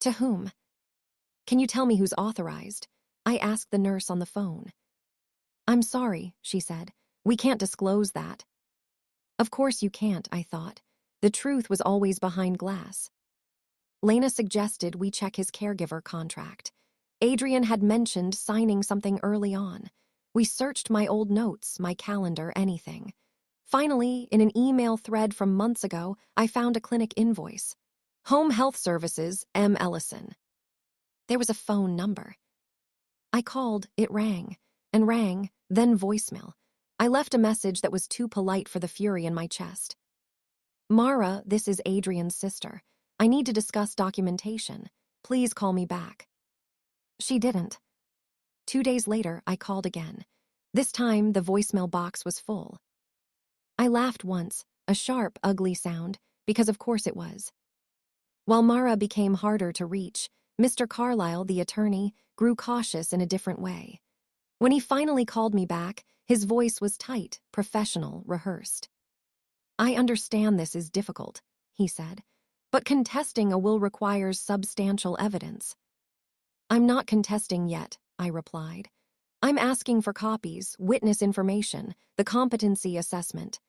To whom? Can you tell me who's authorized? I asked the nurse on the phone. I'm sorry, she said. We can't disclose that. Of course you can't, I thought. The truth was always behind glass. Lena suggested we check his caregiver contract. Adrian had mentioned signing something early on. We searched my old notes, my calendar, anything. Finally, in an email thread from months ago, I found a clinic invoice. Home Health Services, M. Ellison. There was a phone number. I called, it rang, then voicemail. I left a message that was too polite for the fury in my chest. Mara, this is Adrian's sister. I need to discuss documentation. Please call me back. She didn't. 2 days later, I called again. This time, the voicemail box was full. I laughed once, a sharp, ugly sound, because of course it was. While Mara became harder to reach, Mr. Carlyle, the attorney, grew cautious in a different way. When he finally called me back, his voice was tight, professional, rehearsed. I understand this is difficult, he said, but contesting a will requires substantial evidence. I'm not contesting yet, I replied. I'm asking for copies, witness information, the competency assessment.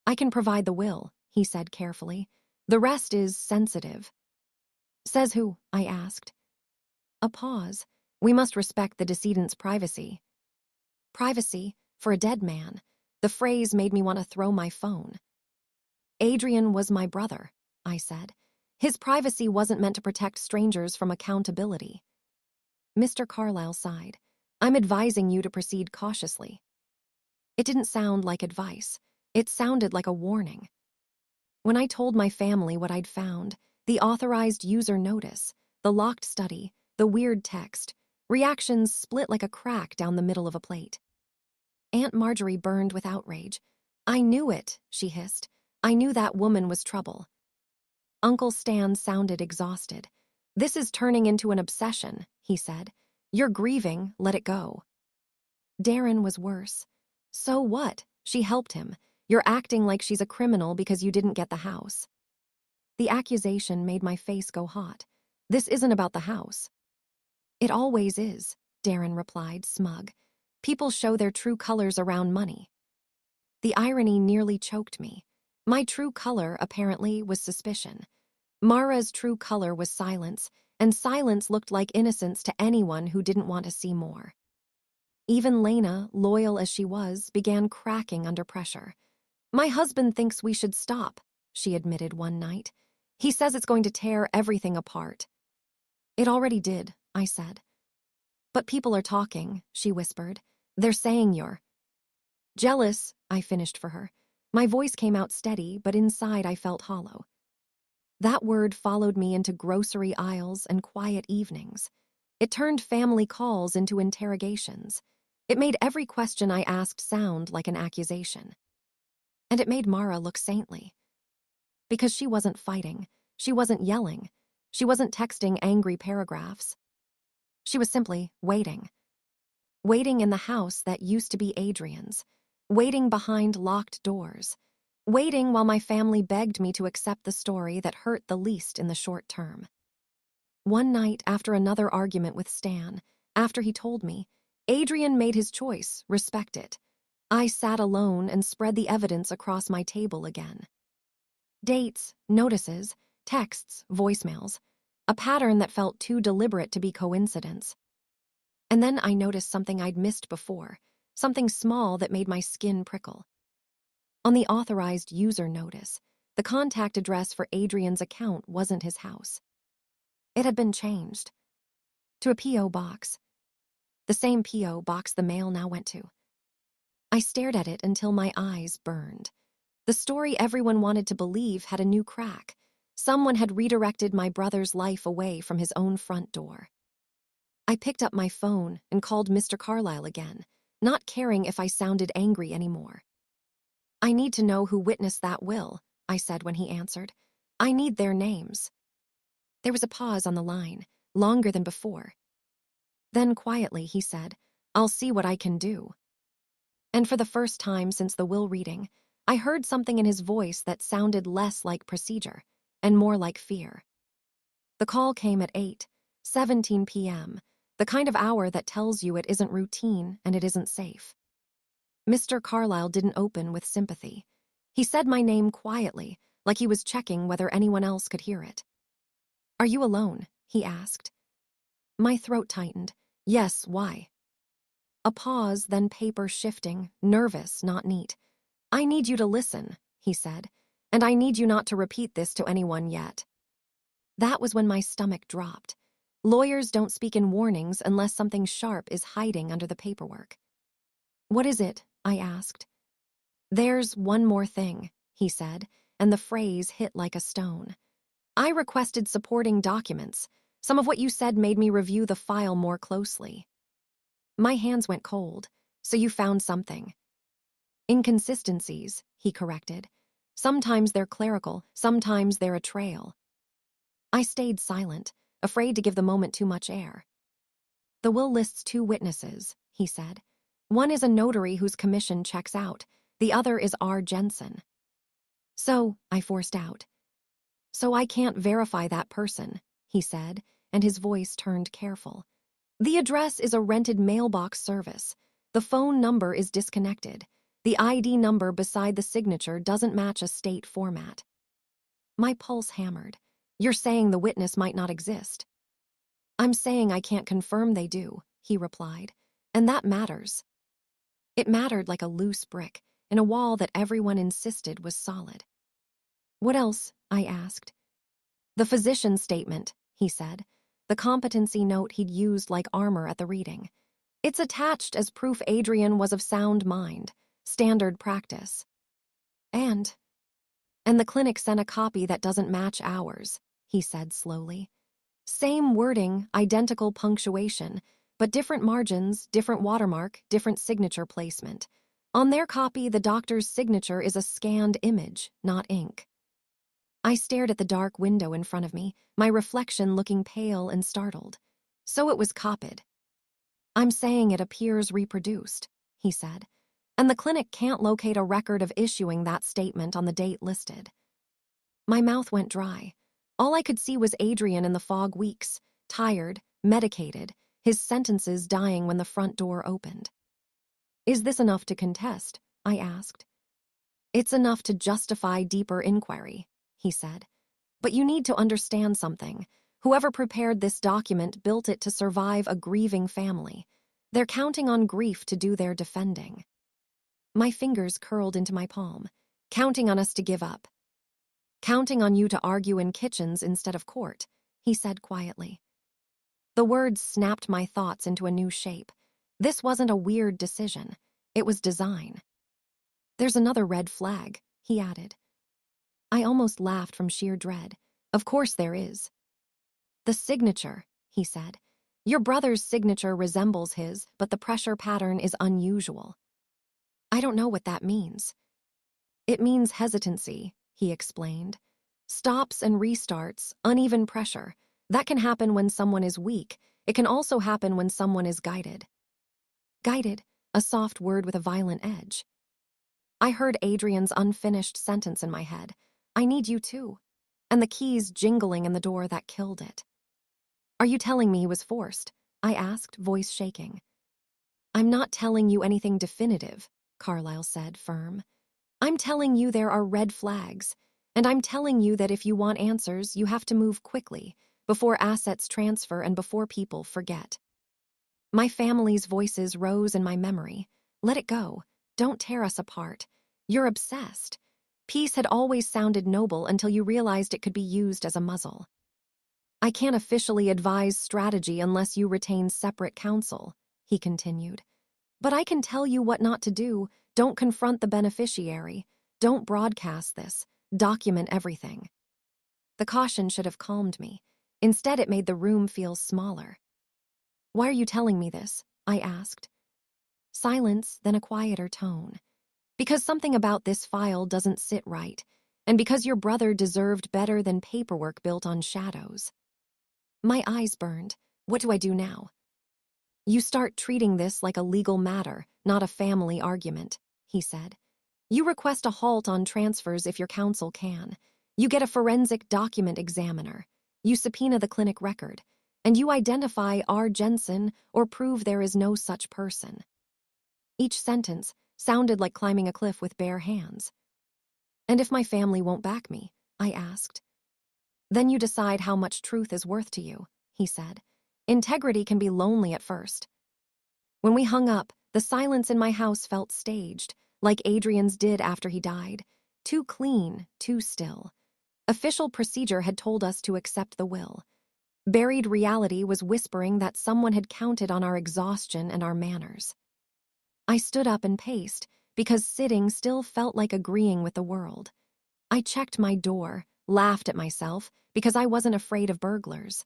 I can provide the will, he said carefully. The rest is sensitive. Says who? I asked. A pause. We must respect the decedent's privacy. Privacy? For a dead man. The phrase made me want to throw my phone. Adrian was my brother, I said. His privacy wasn't meant to protect strangers from accountability. Mr. Carlyle sighed. I'm advising you to proceed cautiously. It didn't sound like advice. It sounded like a warning. When I told my family what I'd found, the authorized user notice, the locked study, the weird text, reactions split like a crack down the middle of a plate. Aunt Marjorie burned with outrage. I knew it, she hissed. I knew that woman was trouble. Uncle Stan sounded exhausted. This is turning into an obsession, he said. You're grieving, let it go. Darren was worse. So what? She helped him. You're acting like she's a criminal because you didn't get the house. The accusation made my face go hot. This isn't about the house. It always is, Darren replied, smug. People show their true colors around money. The irony nearly choked me. My true color, apparently, was suspicion. Mara's true color was silence, and silence looked like innocence to anyone who didn't want to see more. Even Lena, loyal as she was, began cracking under pressure. My husband thinks we should stop, she admitted one night. He says it's going to tear everything apart. It already did, I said. But people are talking, she whispered. They're saying you're jealous, I finished for her. My voice came out steady, but inside I felt hollow. That word followed me into grocery aisles and quiet evenings. It turned family calls into interrogations. It made every question I asked sound like an accusation. And it made Mara look saintly. Because she wasn't fighting. She wasn't yelling. She wasn't texting angry paragraphs. She was simply waiting. Waiting in the house that used to be Adrian's. Waiting behind locked doors. Waiting while my family begged me to accept the story that hurt the least in the short term. One night, after another argument with Stan, after he told me, Adrian made his choice, respect it. I sat alone and spread the evidence across my table again. Dates, notices, texts, voicemails. A pattern that felt too deliberate to be coincidence. And then I noticed something I'd missed before, something small that made my skin prickle. On the authorized user notice, the contact address for Adrian's account wasn't his house. It had been changed to a P.O. box, the same P.O. box the mail now went to. I stared at it until my eyes burned. The story everyone wanted to believe had a new crack. Someone had redirected my brother's life away from his own front door. I picked up my phone and called Mr. Carlyle again, not caring if I sounded angry anymore. I need to know who witnessed that will, I said when he answered. I need their names. There was a pause on the line, longer than before. Then quietly he said, I'll see what I can do. And for the first time since the will reading, I heard something in his voice that sounded less like procedure and more like fear. The call came at 8:17 p.m., the kind of hour that tells you it isn't routine and it isn't safe. Mr. Carlyle didn't open with sympathy. He said my name quietly, like he was checking whether anyone else could hear it. Are you alone? He asked. My throat tightened. Yes, why? A pause, then paper shifting, nervous, not neat. I need you to listen, he said, and I need you not to repeat this to anyone yet. That was when my stomach dropped. Lawyers don't speak in warnings unless something sharp is hiding under the paperwork. What is it? I asked. There's one more thing, he said, and the phrase hit like a stone. I requested supporting documents. Some of what you said made me review the file more closely. My hands went cold. So you found something. Inconsistencies, he corrected. Sometimes they're clerical, sometimes they're a trail. I stayed silent, afraid to give the moment too much air. The will lists 2 witnesses, he said. One is a notary whose commission checks out. The other is R. Jensen. So, I forced out. So I can't verify that person, he said, and his voice turned careful. The address is a rented mailbox service. The phone number is disconnected. The ID number beside the signature doesn't match a state format. My pulse hammered. You're saying the witness might not exist. I'm saying I can't confirm they do, he replied, and that matters. It mattered like a loose brick in a wall that everyone insisted was solid. What else? I asked. The physician's statement, he said, the competency note he'd used like armor at the reading. It's attached as proof Adrian was of sound mind, standard practice. And the clinic sent a copy that doesn't match ours, he said slowly. Same wording, identical punctuation, but different margins, different watermark, different signature placement. On their copy, the doctor's signature is a scanned image, not ink. I stared at the dark window in front of me, my reflection looking pale and startled. So it was copied. I'm saying it appears reproduced, he said, and the clinic can't locate a record of issuing that statement on the date listed. My mouth went dry. All I could see was Adrian in the fog weeks, tired, medicated, his sentences dying when the front door opened. Is this enough to contest? I asked. It's enough to justify deeper inquiry, he said. But you need to understand something. Whoever prepared this document built it to survive a grieving family. They're counting on grief to do their defending. My fingers curled into my palm. Counting on us to give up. Counting on you to argue in kitchens instead of court, he said quietly. The words snapped my thoughts into a new shape. This wasn't a weird decision. It was design. There's another red flag, he added. I almost laughed from sheer dread. Of course there is. The signature, he said. Your brother's signature resembles his, but the pressure pattern is unusual. I don't know what that means. It means hesitancy, he explained. Stops and restarts, uneven pressure. That can happen when someone is weak. It can also happen when someone is guided. Guided, a soft word with a violent edge. I heard Adrian's unfinished sentence in my head. I need you too. And the keys jingling in the door that killed it. Are you telling me he was forced? I asked, voice shaking. I'm not telling you anything definitive, Carlyle said, firm. I'm telling you there are red flags, and I'm telling you that if you want answers, you have to move quickly, before assets transfer and before people forget. My family's voices rose in my memory. Let it go. Don't tear us apart. You're obsessed. Peace had always sounded noble until you realized it could be used as a muzzle. I can't officially advise strategy unless you retain separate counsel, he continued. But I can tell you what not to do. Don't confront the beneficiary. Don't broadcast this. Document everything. The caution should have calmed me. Instead, it made the room feel smaller. Why are you telling me this? I asked. Silence, then a quieter tone. Because something about this file doesn't sit right, and because your brother deserved better than paperwork built on shadows. My eyes burned. What do I do now? You start treating this like a legal matter, not a family argument, he said. You request a halt on transfers if your counsel can. You get a forensic document examiner. You subpoena the clinic record. And you identify R. Jensen or prove there is no such person. Each sentence sounded like climbing a cliff with bare hands. And if my family won't back me? I asked. Then you decide how much truth is worth to you, he said. Integrity can be lonely at first. When we hung up, the silence in my house felt staged, like Adrian's did after he died. Too clean, too still. Official procedure had told us to accept the will. Buried reality was whispering that someone had counted on our exhaustion and our manners. I stood up and paced, because sitting still felt like agreeing with the world. I checked my door, laughed at myself, because I wasn't afraid of burglars.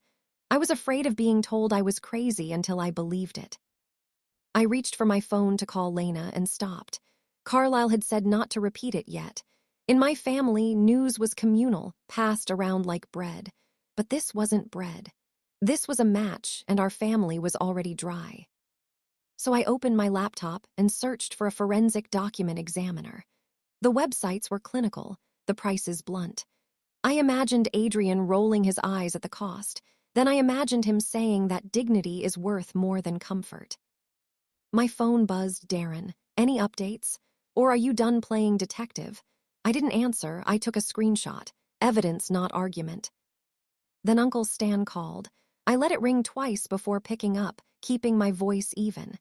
I was afraid of being told I was crazy until I believed it. I reached for my phone to call Lena and stopped. Carlyle had said not to repeat it yet. In my family, news was communal, passed around like bread. But this wasn't bread. This was a match, and our family was already dry. So I opened my laptop and searched for a forensic document examiner. The websites were clinical, the prices blunt. I imagined Adrian rolling his eyes at the cost. Then I imagined him saying that dignity is worth more than comfort. My phone buzzed Darren. Any updates? Or are you done playing detective? I didn't answer. I took a screenshot. Evidence, not argument. Then Uncle Stan called. I let it ring twice before picking up, keeping my voice even.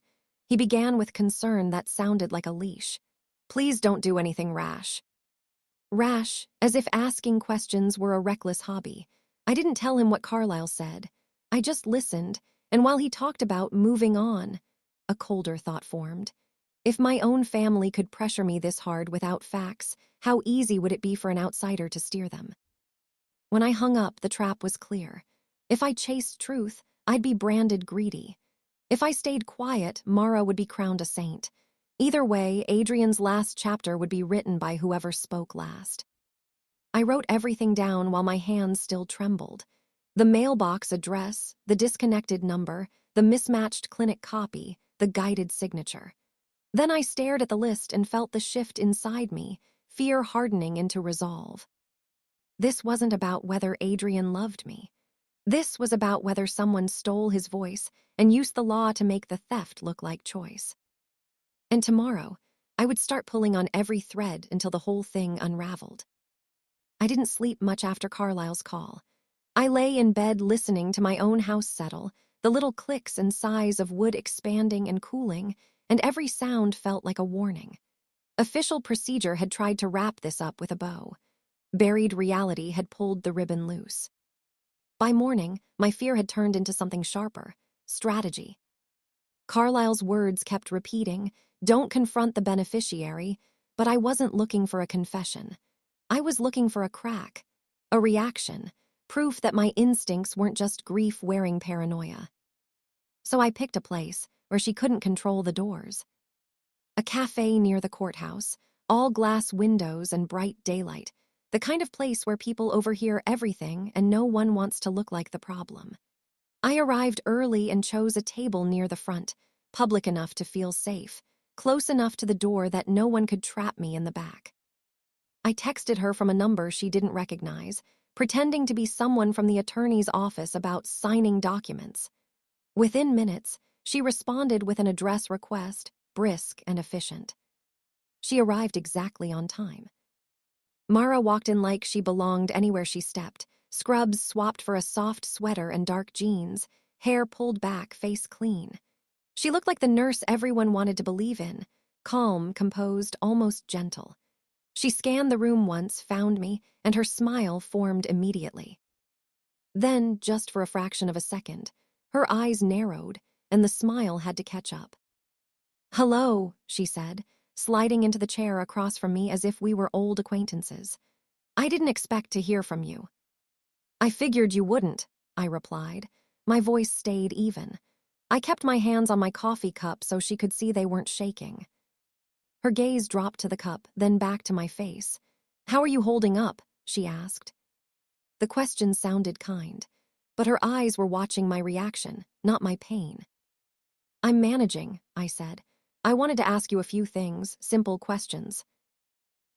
He began with concern that sounded like a leash. Please don't do anything rash. Rash, as if asking questions were a reckless hobby. I didn't tell him what Carlyle said. I just listened, and while he talked about moving on, a colder thought formed. If my own family could pressure me this hard without facts, how easy would it be for an outsider to steer them? When I hung up, the trap was clear. If I chased truth, I'd be branded greedy. If I stayed quiet, Mara would be crowned a saint. Either way, Adrian's last chapter would be written by whoever spoke last. I wrote everything down while my hands still trembled. The mailbox address, the disconnected number, the mismatched clinic copy, the guided signature. Then I stared at the list and felt the shift inside me, fear hardening into resolve. This wasn't about whether Adrian loved me. This was about whether someone stole his voice and used the law to make the theft look like choice. And tomorrow, I would start pulling on every thread until the whole thing unraveled. I didn't sleep much after Carlyle's call. I lay in bed listening to my own house settle, the little clicks and sighs of wood expanding and cooling, and every sound felt like a warning. Official procedure had tried to wrap this up with a bow. Buried reality had pulled the ribbon loose. By morning, my fear had turned into something sharper: strategy. Carlyle's words kept repeating, "Don't confront the beneficiary," but I wasn't looking for a confession. I was looking for a crack, a reaction, proof that my instincts weren't just grief-wearing paranoia. So I picked a place where she couldn't control the doors. A cafe near the courthouse, all glass windows and bright daylight, the kind of place where people overhear everything and no one wants to look like the problem. I arrived early and chose a table near the front, public enough to feel safe, close enough to the door that no one could trap me in the back. I texted her from a number she didn't recognize, pretending to be someone from the attorney's office about signing documents. Within minutes, she responded with an address request, brisk and efficient. She arrived exactly on time. Mara walked in like she belonged anywhere she stepped, scrubs swapped for a soft sweater and dark jeans, hair pulled back, face clean. She looked like the nurse everyone wanted to believe in, calm, composed, almost gentle. She scanned the room once, found me, and her smile formed immediately. Then, just for a fraction of a second, her eyes narrowed, and the smile had to catch up. "Hello," she said, sliding into the chair across from me as if we were old acquaintances. "I didn't expect to hear from you." "I figured you wouldn't," I replied. My voice stayed even. I kept my hands on my coffee cup so she could see they weren't shaking. Her gaze dropped to the cup, then back to my face. "How are you holding up?" she asked. The question sounded kind, but her eyes were watching my reaction, not my pain. "I'm managing," I said. "I wanted to ask you a few things, simple questions."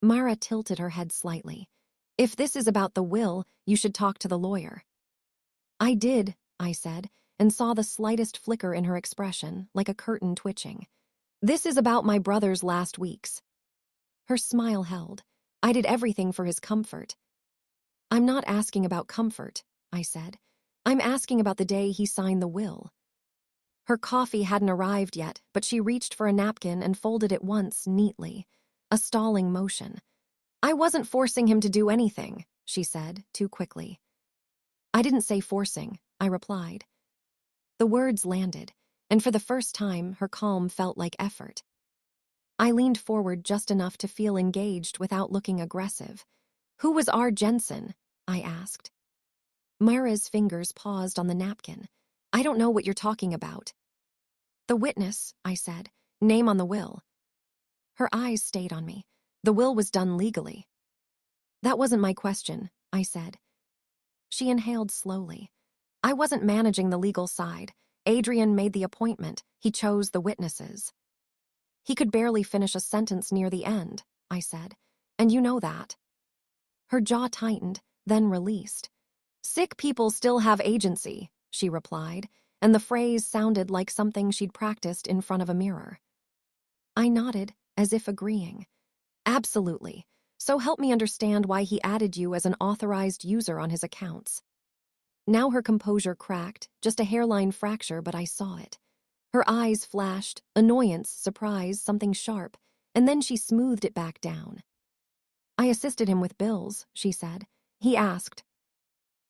Mara tilted her head slightly. "If this is about the will, you should talk to the lawyer." "I did," I said, and saw the slightest flicker in her expression, like a curtain twitching. "This is about my brother's last weeks." Her smile held. "I did everything for his comfort." "I'm not asking about comfort," I said. "I'm asking about the day he signed the will." Her coffee hadn't arrived yet, but she reached for a napkin and folded it once, neatly. A stalling motion. "I wasn't forcing him to do anything," she said, too quickly. "I didn't say forcing," I replied. The words landed, and for the first time, her calm felt like effort. I leaned forward just enough to feel engaged without looking aggressive. "Who was R. Jensen?" I asked. Mara's fingers paused on the napkin. "I don't know what you're talking about." "The witness," I said. "Name on the will." Her eyes stayed on me. "The will was done legally." "That wasn't my question," I said. She inhaled slowly. "I wasn't managing the legal side. Adrian made the appointment. He chose the witnesses." "He could barely finish a sentence near the end," I said. "And you know that." Her jaw tightened, then released. "Sick people still have agency," she replied, and the phrase sounded like something she'd practiced in front of a mirror. I nodded, as if agreeing. "Absolutely. So help me understand why he added you as an authorized user on his accounts." Now her composure cracked, just a hairline fracture, but I saw it. Her eyes flashed, annoyance, surprise, something sharp, and then she smoothed it back down. "I assisted him with bills," she said. "He asked."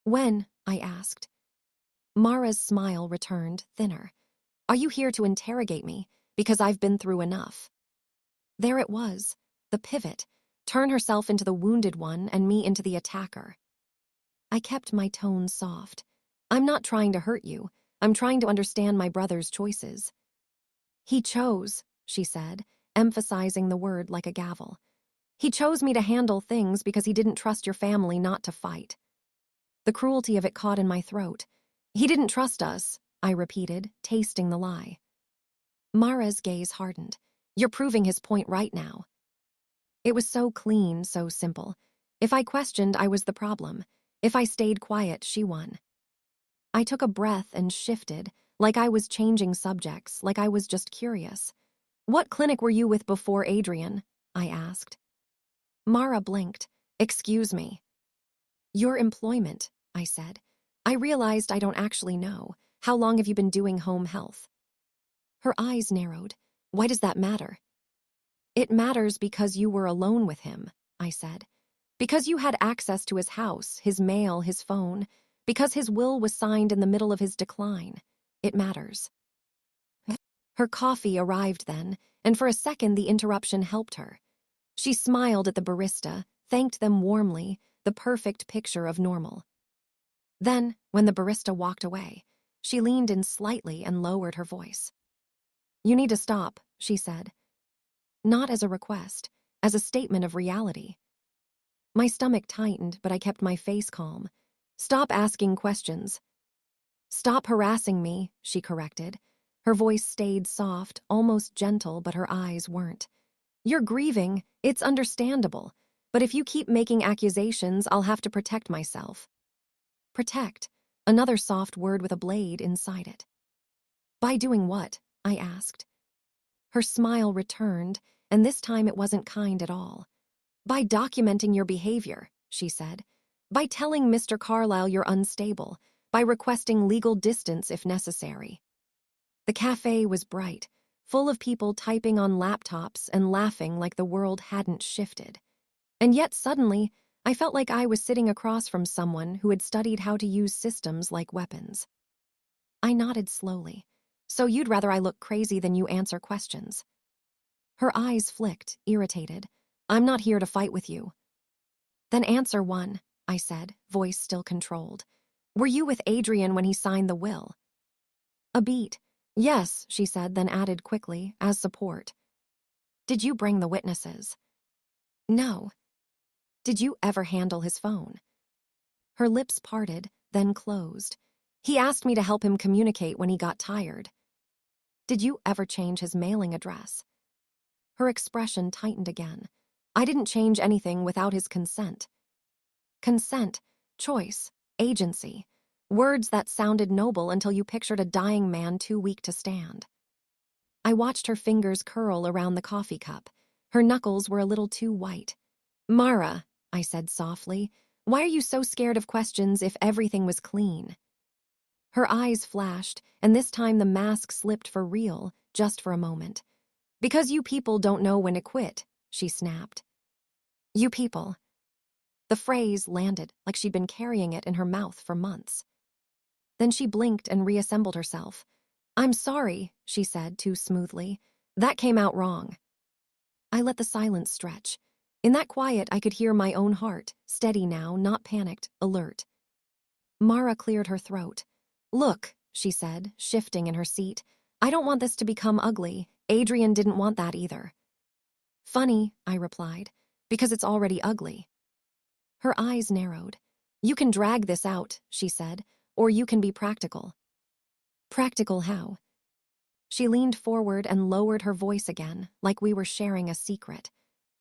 "When?" I asked. Mara's smile returned, thinner. "Are you here to interrogate me? Because I've been through enough." There it was, the pivot. Turn herself into the wounded one and me into the attacker. I kept my tone soft. "I'm not trying to hurt you. I'm trying to understand my brother's choices." "He chose," she said, emphasizing the word like a gavel. "He chose me to handle things because he didn't trust your family not to fight." The cruelty of it caught in my throat. "He didn't trust us," I repeated, tasting the lie. Mara's gaze hardened. "You're proving his point right now." It was so clean, so simple. If I questioned, I was the problem. If I stayed quiet, she won. I took a breath and shifted, like I was changing subjects, like I was just curious. "What clinic were you with before Adrian?" I asked. Mara blinked. "Excuse me." "Your employment," I said. "I realized I don't actually know. How long have you been doing home health?" Her eyes narrowed. "Why does that matter?" It matters because you were alone with him, I said. Because you had access to his house, his mail, his phone. Because his will was signed in the middle of his decline. It matters. Her coffee arrived then, and for a second the interruption helped her. She smiled at the barista, thanked them warmly, the perfect picture of normal. Then, when the barista walked away, she leaned in slightly and lowered her voice. "You need to stop," she said. Not as a request, as a statement of reality. My stomach tightened, but I kept my face calm. "Stop asking questions." "Stop harassing me," she corrected. Her voice stayed soft, almost gentle, but her eyes weren't. "You're grieving, it's understandable. But if you keep making accusations, I'll have to protect myself." Protect, another soft word with a blade inside it. "By doing what?" I asked. Her smile returned, and this time it wasn't kind at all. "By documenting your behavior," she said. "By telling Mr. Carlyle you're unstable. By requesting legal distance if necessary." The cafe was bright, full of people typing on laptops and laughing like the world hadn't shifted. And yet suddenly, I felt like I was sitting across from someone who had studied how to use systems like weapons. I nodded slowly. "So you'd rather I look crazy than you answer questions?" Her eyes flicked, irritated. "I'm not here to fight with you." "Then answer one," I said, voice still controlled. "Were you with Adrian when he signed the will?" A beat. "Yes," she said, then added quickly, as support. "Did you bring the witnesses?" "No." "Did you ever handle his phone?" Her lips parted, then closed. "He asked me to help him communicate when he got tired." "Did you ever change his mailing address?" Her expression tightened again. "I didn't change anything without his consent." Consent, choice, agency. Words that sounded noble until you pictured a dying man too weak to stand. I watched her fingers curl around the coffee cup. Her knuckles were a little too white. "Mara," I said softly, "why are you so scared of questions if everything was clean?" Her eyes flashed, and this time the mask slipped for real, just for a moment. "Because you people don't know when to quit," she snapped. "You people." The phrase landed like she'd been carrying it in her mouth for months. Then she blinked and reassembled herself. "I'm sorry," she said too smoothly. "That came out wrong." I let the silence stretch. In that quiet, I could hear my own heart, steady now, not panicked, alert. Mara cleared her throat. "Look," she said, shifting in her seat, "I don't want this to become ugly. Adrian didn't want that either." "Funny," I replied, "because it's already ugly." Her eyes narrowed. "You can drag this out," she said, "or you can be practical." "Practical how?" She leaned forward and lowered her voice again, like we were sharing a secret.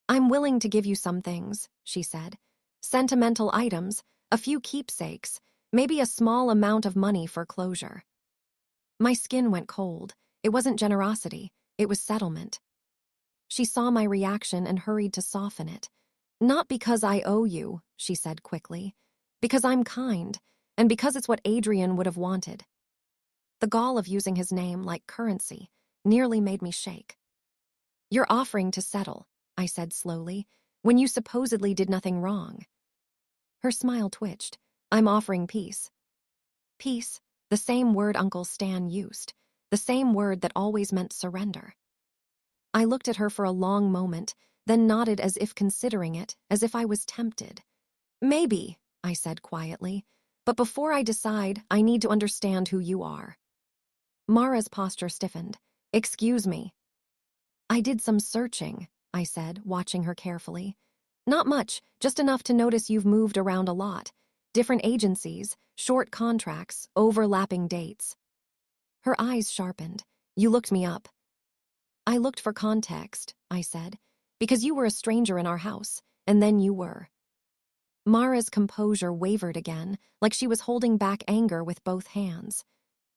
"I'm willing to give you some things," she said. "Sentimental items, a few keepsakes, maybe a small amount of money for closure." My skin went cold. It wasn't generosity, it was settlement. She saw my reaction and hurried to soften it. "Not because I owe you," she said quickly. "Because I'm kind, and because it's what Adrian would have wanted." The gall of using his name like currency nearly made me shake. "You're offering to settle," I said slowly, "when you supposedly did nothing wrong." Her smile twitched. "I'm offering peace." Peace, the same word Uncle Stan used, the same word that always meant surrender. I looked at her for a long moment, then nodded as if considering it, as if I was tempted. "Maybe," I said quietly, "but before I decide, I need to understand who you are." Mara's posture stiffened. "Excuse me." "I did some searching," I said, watching her carefully. "Not much, just enough to notice you've moved around a lot. Different agencies, short contracts, overlapping dates." Her eyes sharpened. "You looked me up." "I looked for context," I said, "because you were a stranger in our house, and then you were." Mara's composure wavered again, like she was holding back anger with both hands.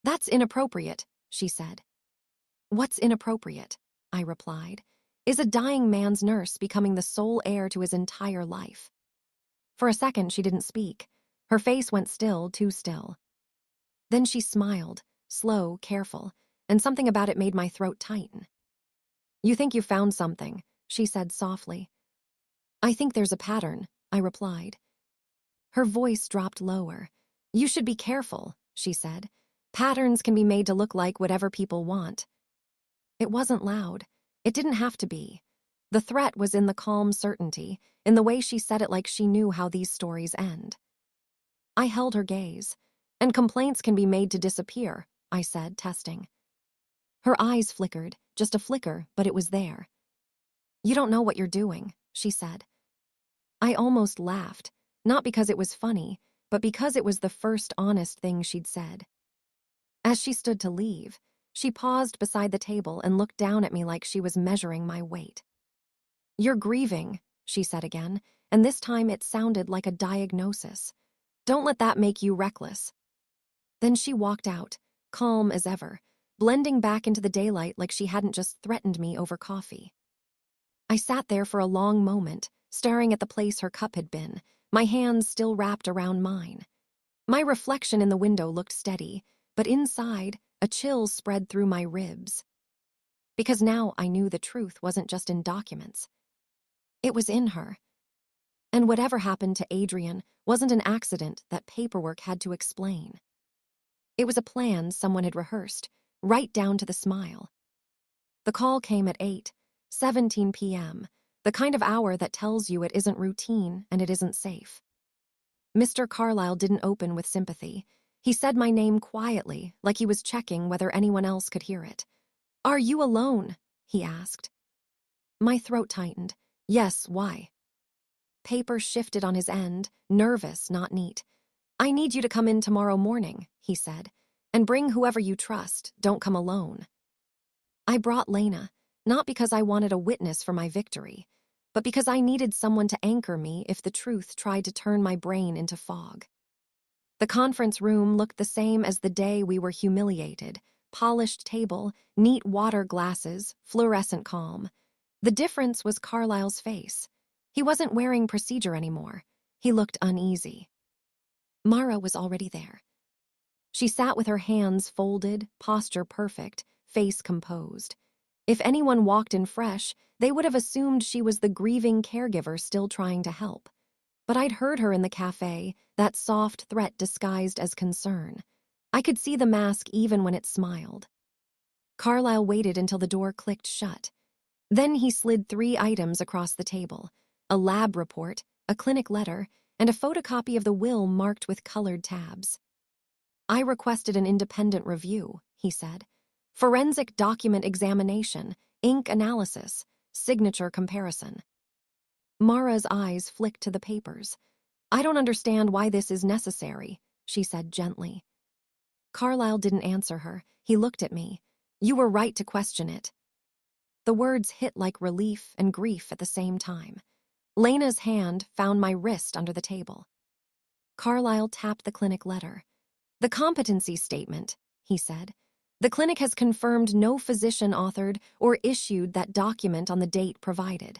"That's inappropriate," she said. "What's inappropriate?" I replied. "Is a dying man's nurse becoming the sole heir to his entire life?" For a second, she didn't speak. Her face went still, too still. Then she smiled, slow, careful, and something about it made my throat tighten. "You think you found something. she said softly. I think there's a pattern, I replied. Her voice dropped lower. You should be careful, she said. Patterns can be made to look like whatever people want. It wasn't loud. It didn't have to be. The threat was in the calm certainty, in the way she said it like she knew how these stories end. I held her gaze. And complaints can be made to disappear, I said, testing. Her eyes flickered, just a flicker, but it was there. You don't know what you're doing, she said. I almost laughed, not because it was funny, but because it was the first honest thing she'd said. As she stood to leave, she paused beside the table and looked down at me like she was measuring my weight. You're grieving, she said again, and this time it sounded like a diagnosis. Don't let that make you reckless. Then she walked out, calm as ever, blending back into the daylight like she hadn't just threatened me over coffee. I sat there for a long moment, staring at the place her cup had been, my hands still wrapped around mine. My reflection in the window looked steady, but inside, a chill spread through my ribs. Because now I knew the truth wasn't just in documents. It was in her. And whatever happened to Adrian wasn't an accident that paperwork had to explain. It was a plan someone had rehearsed, right down to the smile. The call came at 8:17 p.m., the kind of hour that tells you it isn't routine and it isn't safe. Mr. Carlyle didn't open with sympathy. He said my name quietly, like he was checking whether anyone else could hear it. Are you alone? He asked. My throat tightened. Yes, why? Paper shifted on his end, nervous, not neat. I need you to come in tomorrow morning, he said, and bring whoever you trust. Don't come alone. I brought Lena, not because I wanted a witness for my victory, but because I needed someone to anchor me if the truth tried to turn my brain into fog. The conference room looked the same as the day we were humiliated. Polished table, neat water glasses, fluorescent calm. The difference was Carlyle's face. He wasn't wearing procedure anymore. He looked uneasy. Mara was already there. She sat with her hands folded, posture perfect, face composed. If anyone walked in fresh, they would have assumed she was the grieving caregiver still trying to help. But I'd heard her in the cafe, that soft threat disguised as concern. I could see the mask even when it smiled. Carlyle waited until the door clicked shut. Then he slid 3 items across the table: a lab report, a clinic letter, and a photocopy of the will marked with colored tabs. I requested an independent review, he said. Forensic document examination, ink analysis, signature comparison. Mara's eyes flicked to the papers. I don't understand why this is necessary, she said gently. Carlyle didn't answer her. He looked at me. You were right to question it. The words hit like relief and grief at the same time. Lena's hand found my wrist under the table. Carlyle tapped the clinic letter. The competency statement, he said. The clinic has confirmed no physician authored or issued that document on the date provided.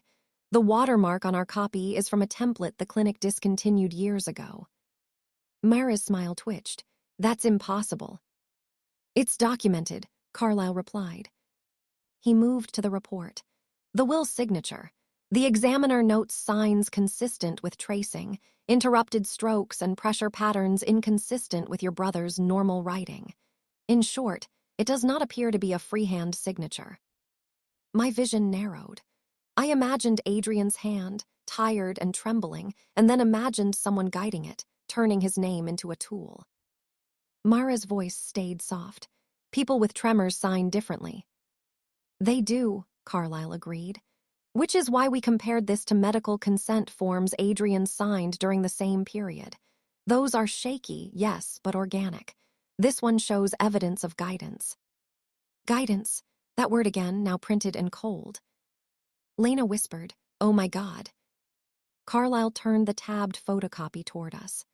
The watermark on our copy is from a template the clinic discontinued years ago. Mara's smile twitched. That's impossible. It's documented, Carlyle replied. He moved to the report. The will signature. The examiner notes signs consistent with tracing, interrupted strokes and pressure patterns inconsistent with your brother's normal writing. In short, it does not appear to be a freehand signature. My vision narrowed. I imagined Adrian's hand, tired and trembling, and then imagined someone guiding it, turning his name into a tool. Mara's voice stayed soft. People with tremors sign differently. They do, Carlyle agreed. Which is why we compared this to medical consent forms Adrian signed during the same period. Those are shaky, yes, but organic. This one shows evidence of guidance. Guidance, that word again, now printed in cold. Lena whispered, "Oh my God." Carlyle turned the tabbed photocopy toward us.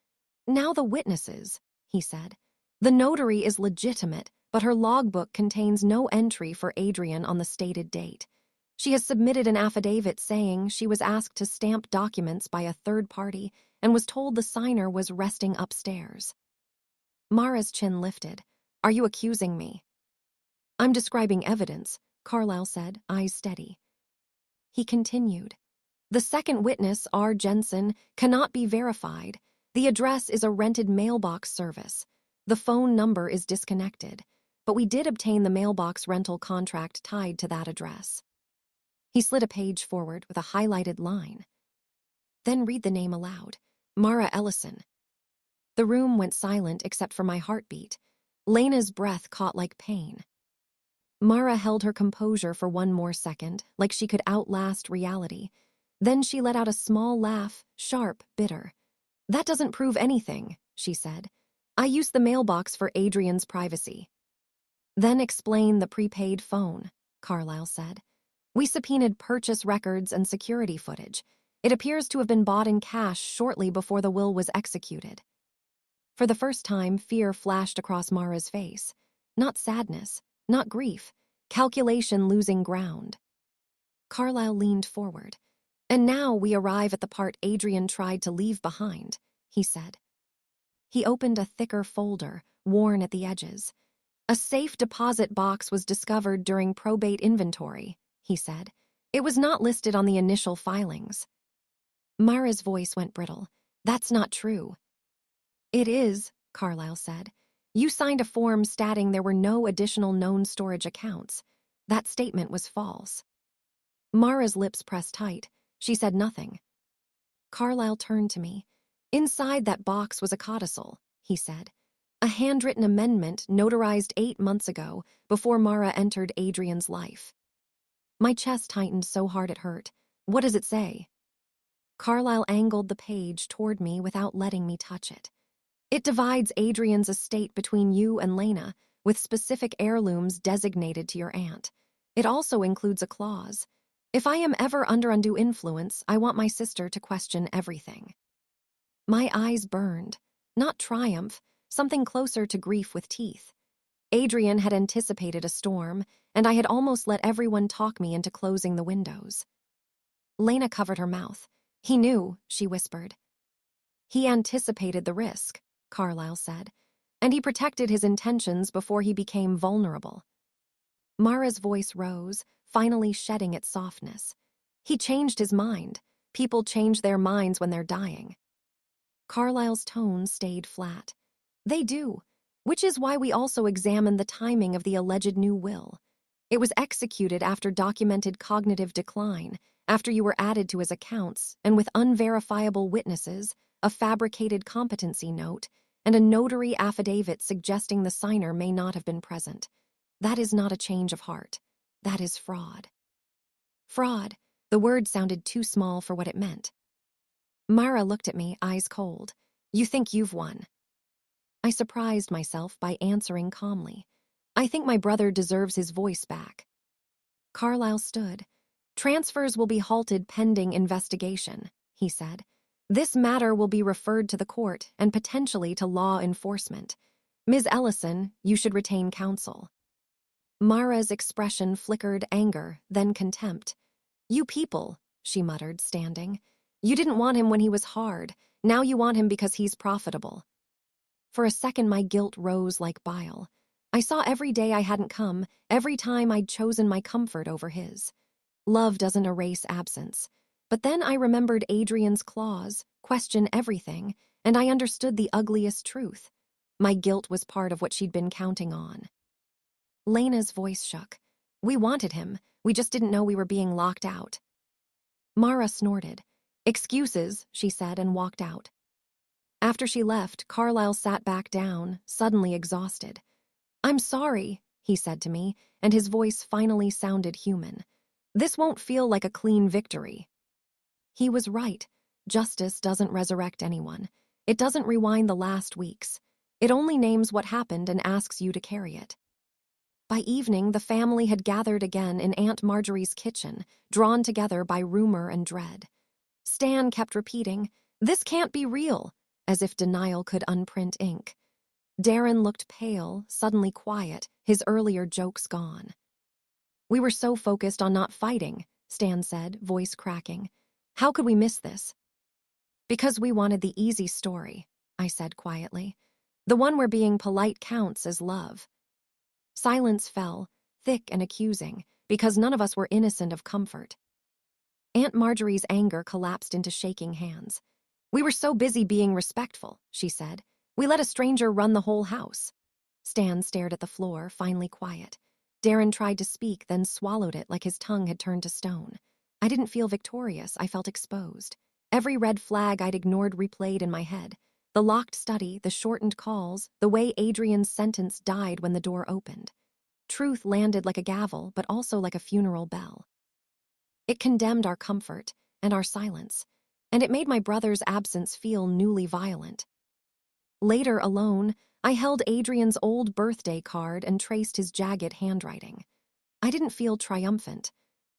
Now the witnesses, he said. The notary is legitimate, but her logbook contains no entry for Adrian on the stated date. She has submitted an affidavit saying she was asked to stamp documents by a third party and was told the signer was resting upstairs. Mara's chin lifted. Are you accusing me? I'm describing evidence, Carlyle said, eyes steady. He continued. The second witness, R. Jensen, cannot be verified. The address is a rented mailbox service. The phone number is disconnected, but we did obtain the mailbox rental contract tied to that address. He slid a page forward with a highlighted line. Then read the name aloud. Mara Ellison. The room went silent except for my heartbeat. Lena's breath caught like pain. Mara held her composure for one more second, like she could outlast reality. Then she let out a small laugh, sharp, bitter. That doesn't prove anything, she said. I used the mailbox for Adrian's privacy. Then explain the prepaid phone, Carlyle said. We subpoenaed purchase records and security footage. It appears to have been bought in cash shortly before the will was executed. For the first time, fear flashed across Mara's face. Not sadness, not grief, calculation losing ground. Carlyle leaned forward. And now we arrive at the part Adrian tried to leave behind, he said. He opened a thicker folder, worn at the edges. A safe deposit box was discovered during probate inventory, he said. It was not listed on the initial filings. Mara's voice went brittle. That's not true. It is, Carlyle said. You signed a form stating there were no additional known storage accounts. That statement was false. Mara's lips pressed tight. She said nothing. Carlyle turned to me. Inside that box was a codicil, he said. A handwritten amendment notarized 8 months ago before Mara entered Adrian's life. My chest tightened so hard it hurt. What does it say? Carlyle angled the page toward me without letting me touch it. It divides Adrian's estate between you and Lena, with specific heirlooms designated to your aunt. It also includes a clause. If I am ever under undue influence, I want my sister to question everything. My eyes burned. Not triumph, something closer to grief with teeth. Adrian had anticipated a storm, and I had almost let everyone talk me into closing the windows. Lena covered her mouth. He knew, she whispered. He anticipated the risk, Carlyle said, and he protected his intentions before he became vulnerable. Mara's voice rose, finally shedding its softness. He changed his mind. People change their minds when they're dying. Carlyle's tone stayed flat. They do, which is why we also examined the timing of the alleged new will. It was executed after documented cognitive decline, after you were added to his accounts, and with unverifiable witnesses, a fabricated competency note, and a notary affidavit suggesting the signer may not have been present. That is not a change of heart. That is fraud. Fraud. The word sounded too small for what it meant. Mara looked at me, eyes cold. You think you've won. I surprised myself by answering calmly. I think my brother deserves his voice back. Carlyle stood. Transfers will be halted pending investigation, he said. This matter will be referred to the court and potentially to law enforcement. Ms. Ellison, you should retain counsel. Mara's expression flickered anger, then contempt. You people, she muttered, standing. You didn't want him when he was hard. Now you want him because he's profitable. For a second, my guilt rose like bile. I saw every day I hadn't come, every time I'd chosen my comfort over his. Love doesn't erase absence. But then I remembered Adrian's clause, question everything, and I understood the ugliest truth. My guilt was part of what she'd been counting on. Lena's voice shook. We wanted him. We just didn't know we were being locked out. Mara snorted. Excuses, she said, and walked out. After she left, Carlyle sat back down, suddenly exhausted. I'm sorry, he said to me, and his voice finally sounded human. This won't feel like a clean victory. He was right. Justice doesn't resurrect anyone. It doesn't rewind the last weeks. It only names what happened and asks you to carry it. By evening, the family had gathered again in Aunt Marjorie's kitchen, drawn together by rumor and dread. Stan kept repeating, "This can't be real," as if denial could unprint ink. Darren looked pale, suddenly quiet, his earlier jokes gone. "We were so focused on not fighting," Stan said, voice cracking. "How could we miss this?" "Because we wanted the easy story," I said quietly. "The one where being polite counts as love." Silence fell, thick and accusing, because none of us were innocent of comfort. Aunt Marjorie's anger collapsed into shaking hands. "We were so busy being respectful," she said. "We let a stranger run the whole house." Stan stared at the floor, finally quiet. Darren tried to speak, then swallowed it like his tongue had turned to stone. I didn't feel victorious, I felt exposed. Every red flag I'd ignored replayed in my head. The locked study, the shortened calls, the way Adrian's sentence died when the door opened. Truth landed like a gavel, but also like a funeral bell. It condemned our comfort and our silence, and it made my brother's absence feel newly violent. Later, alone, I held Adrian's old birthday card and traced his jagged handwriting. I didn't feel triumphant.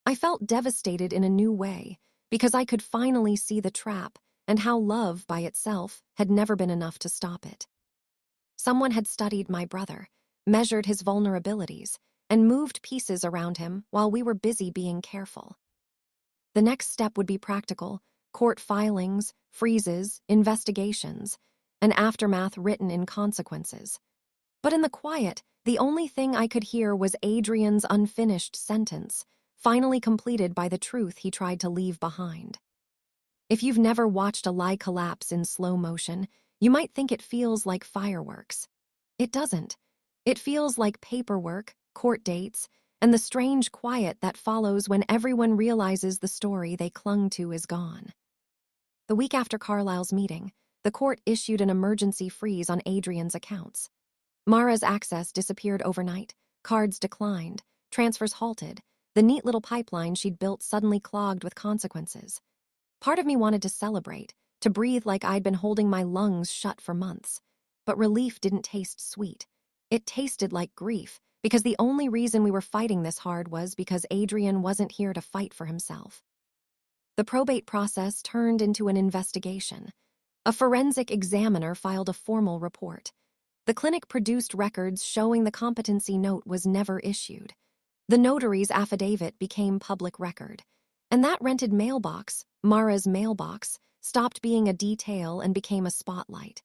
I felt devastated in a new way, because I could finally see the trap and how love by itself had never been enough to stop it. Someone had studied my brother, measured his vulnerabilities, and moved pieces around him while we were busy being careful. The next step would be practical: court filings, freezes, investigations, an aftermath written in consequences. But in the quiet, the only thing I could hear was Adrian's unfinished sentence, finally completed by the truth he tried to leave behind. If you've never watched a lie collapse in slow motion, you might think it feels like fireworks. It doesn't. It feels like paperwork, court dates, and the strange quiet that follows when everyone realizes the story they clung to is gone. The week after Carlisle's meeting, the court issued an emergency freeze on Adrian's accounts. Mara's access disappeared overnight, cards declined, transfers halted, the neat little pipeline she'd built suddenly clogged with consequences. Part of me wanted to celebrate, to breathe like I'd been holding my lungs shut for months. But relief didn't taste sweet. It tasted like grief, because the only reason we were fighting this hard was because Adrian wasn't here to fight for himself. The probate process turned into an investigation. A forensic examiner filed a formal report. The clinic produced records showing the competency note was never issued. The notary's affidavit became public record. And that rented mailbox, Mara's mailbox, stopped being a detail and became a spotlight.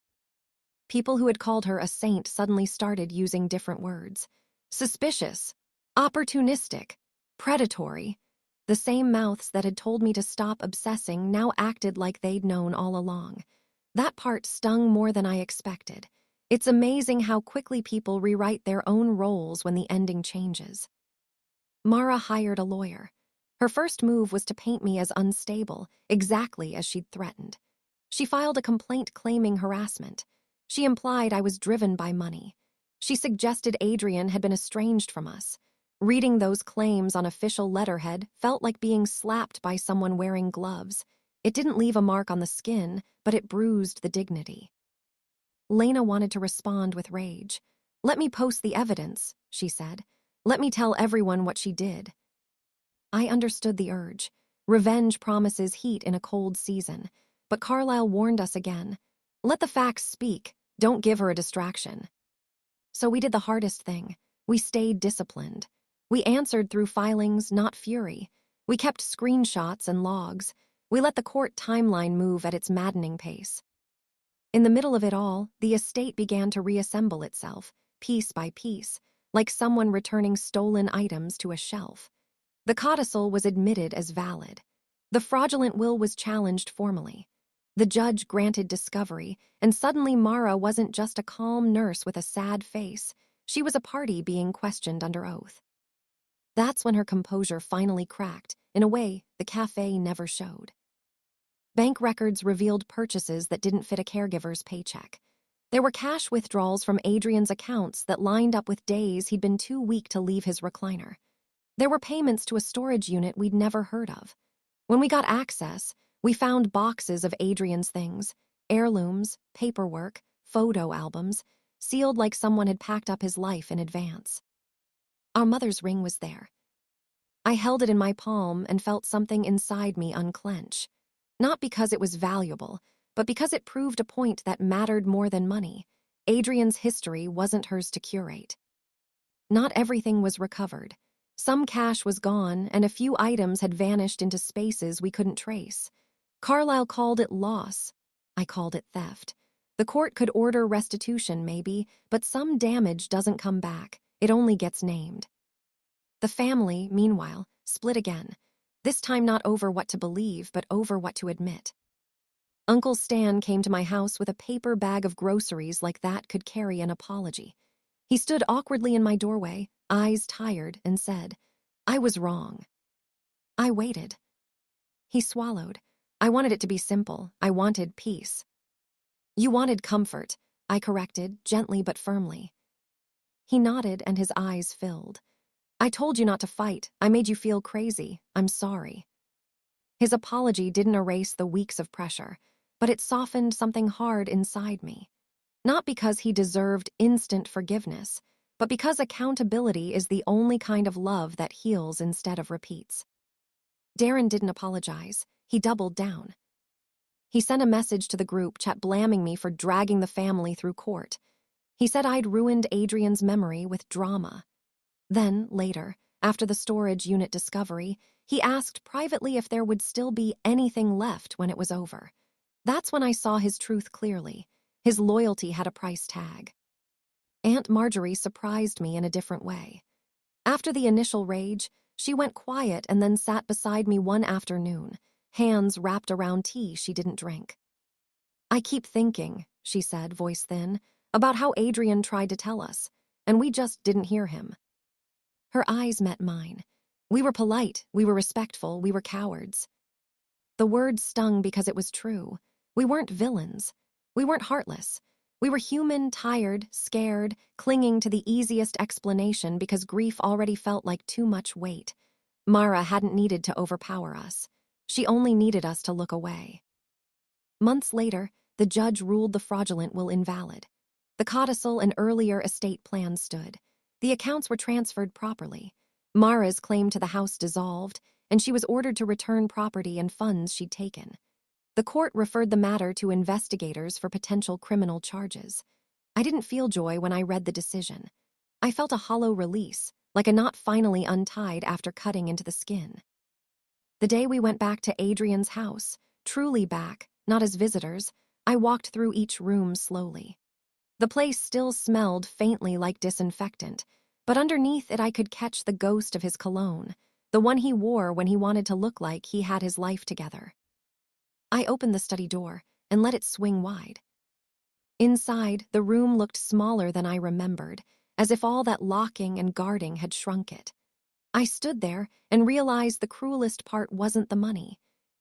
People who had called her a saint suddenly started using different words. Suspicious, opportunistic, predatory. The same mouths that had told me to stop obsessing now acted like they'd known all along. That part stung more than I expected. It's amazing how quickly people rewrite their own roles when the ending changes. Mara hired a lawyer. Her first move was to paint me as unstable, exactly as she'd threatened. She filed a complaint claiming harassment. She implied I was driven by money. She suggested Adrian had been estranged from us. Reading those claims on official letterhead felt like being slapped by someone wearing gloves. It didn't leave a mark on the skin, but it bruised the dignity. Lena wanted to respond with rage. "Let me post the evidence," she said. "Let me tell everyone what she did." I understood the urge. Revenge promises heat in a cold season. But Carlisle warned us again. Let the facts speak. Don't give her a distraction. So we did the hardest thing. We stayed disciplined. We answered through filings, not fury. We kept screenshots and logs. We let the court timeline move at its maddening pace. In the middle of it all, the estate began to reassemble itself, piece by piece, like someone returning stolen items to a shelf. The codicil was admitted as valid. The fraudulent will was challenged formally. The judge granted discovery, and suddenly Mara wasn't just a calm nurse with a sad face. She was a party being questioned under oath. That's when her composure finally cracked, in a way the cafe never showed. Bank records revealed purchases that didn't fit a caregiver's paycheck. There were cash withdrawals from Adrian's accounts that lined up with days he'd been too weak to leave his recliner. There were payments to a storage unit we'd never heard of. When we got access, we found boxes of Adrian's things, heirlooms, paperwork, photo albums, sealed like someone had packed up his life in advance. Our mother's ring was there. I held it in my palm and felt something inside me unclench. Not because it was valuable, but because it proved a point that mattered more than money. Adrian's history wasn't hers to curate. Not everything was recovered. Some cash was gone, and a few items had vanished into spaces we couldn't trace. Carlisle called it loss. I called it theft. The court could order restitution, maybe, but some damage doesn't come back. It only gets named. The family, meanwhile, split again. This time not over what to believe, but over what to admit. Uncle Stan came to my house with a paper bag of groceries like that could carry an apology. He stood awkwardly in my doorway, eyes tired, and said, "I was wrong." I waited. He swallowed. I wanted it to be simple. I wanted peace. "You wanted comfort," I corrected, gently but firmly. He nodded and his eyes filled. "I told you not to fight. I made you feel crazy. I'm sorry." His apology didn't erase the weeks of pressure, but it softened something hard inside me. Not because he deserved instant forgiveness, but because accountability is the only kind of love that heals instead of repeats. Darren didn't apologize. He doubled down. He sent a message to the group chat blaming me for dragging the family through court. He said I'd ruined Adrian's memory with drama. Then, later, after the storage unit discovery, he asked privately if there would still be anything left when it was over. That's when I saw his truth clearly. His loyalty had a price tag. Aunt Marjorie surprised me in a different way. After the initial rage, she went quiet and then sat beside me one afternoon, hands wrapped around tea she didn't drink. "I keep thinking," she said, voice thin, "about how Adrian tried to tell us, and we just didn't hear him." Her eyes met mine. We were polite, we were respectful, we were cowards. The words stung because it was true. We weren't villains. We weren't heartless. We were human, tired, scared, clinging to the easiest explanation because grief already felt like too much weight. Mara hadn't needed to overpower us. She only needed us to look away. Months later, the judge ruled the fraudulent will invalid. The codicil and earlier estate plan stood. The accounts were transferred properly. Mara's claim to the house dissolved, and she was ordered to return property and funds she'd taken. The court referred the matter to investigators for potential criminal charges. I didn't feel joy when I read the decision. I felt a hollow release, like a knot finally untied after cutting into the skin. The day we went back to Adrian's house, truly back, not as visitors, I walked through each room slowly. The place still smelled faintly like disinfectant, but underneath it I could catch the ghost of his cologne, the one he wore when he wanted to look like he had his life together. I opened the study door and let it swing wide. Inside, the room looked smaller than I remembered, as if all that locking and guarding had shrunk it. I stood there and realized the cruelest part wasn't the money.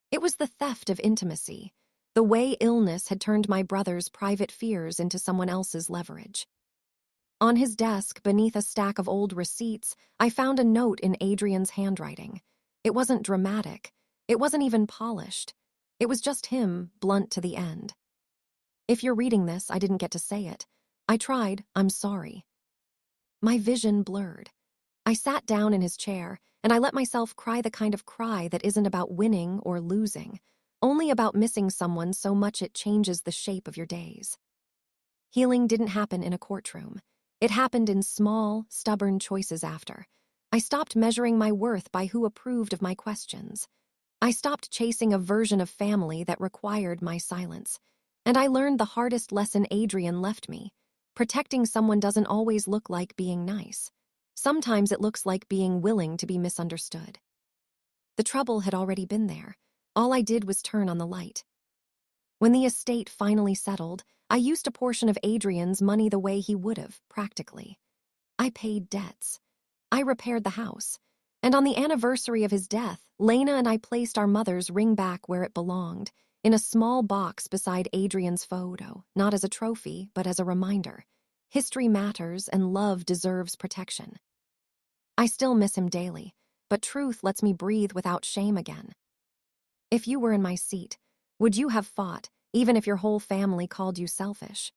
It was the theft of intimacy, the way illness had turned my brother's private fears into someone else's leverage. On his desk, beneath a stack of old receipts, I found a note in Adrian's handwriting. It wasn't dramatic. It wasn't even polished. It was just him, blunt to the end. "If you're reading this, I didn't get to say it. I tried, I'm sorry." My vision blurred. I sat down in his chair, and I let myself cry the kind of cry that isn't about winning or losing, only about missing someone so much it changes the shape of your days. Healing didn't happen in a courtroom. It happened in small, stubborn choices after. I stopped measuring my worth by who approved of my questions. I stopped chasing a version of family that required my silence. And I learned the hardest lesson Adrian left me. Protecting someone doesn't always look like being nice. Sometimes it looks like being willing to be misunderstood. The trouble had already been there. All I did was turn on the light. When the estate finally settled, I used a portion of Adrian's money the way he would have, practically. I paid debts. I repaired the house. And on the anniversary of his death, Lena and I placed our mother's ring back where it belonged, in a small box beside Adrian's photo, not as a trophy, but as a reminder. History matters and love deserves protection. I still miss him daily, but truth lets me breathe without shame again. If you were in my seat, would you have fought, even if your whole family called you selfish?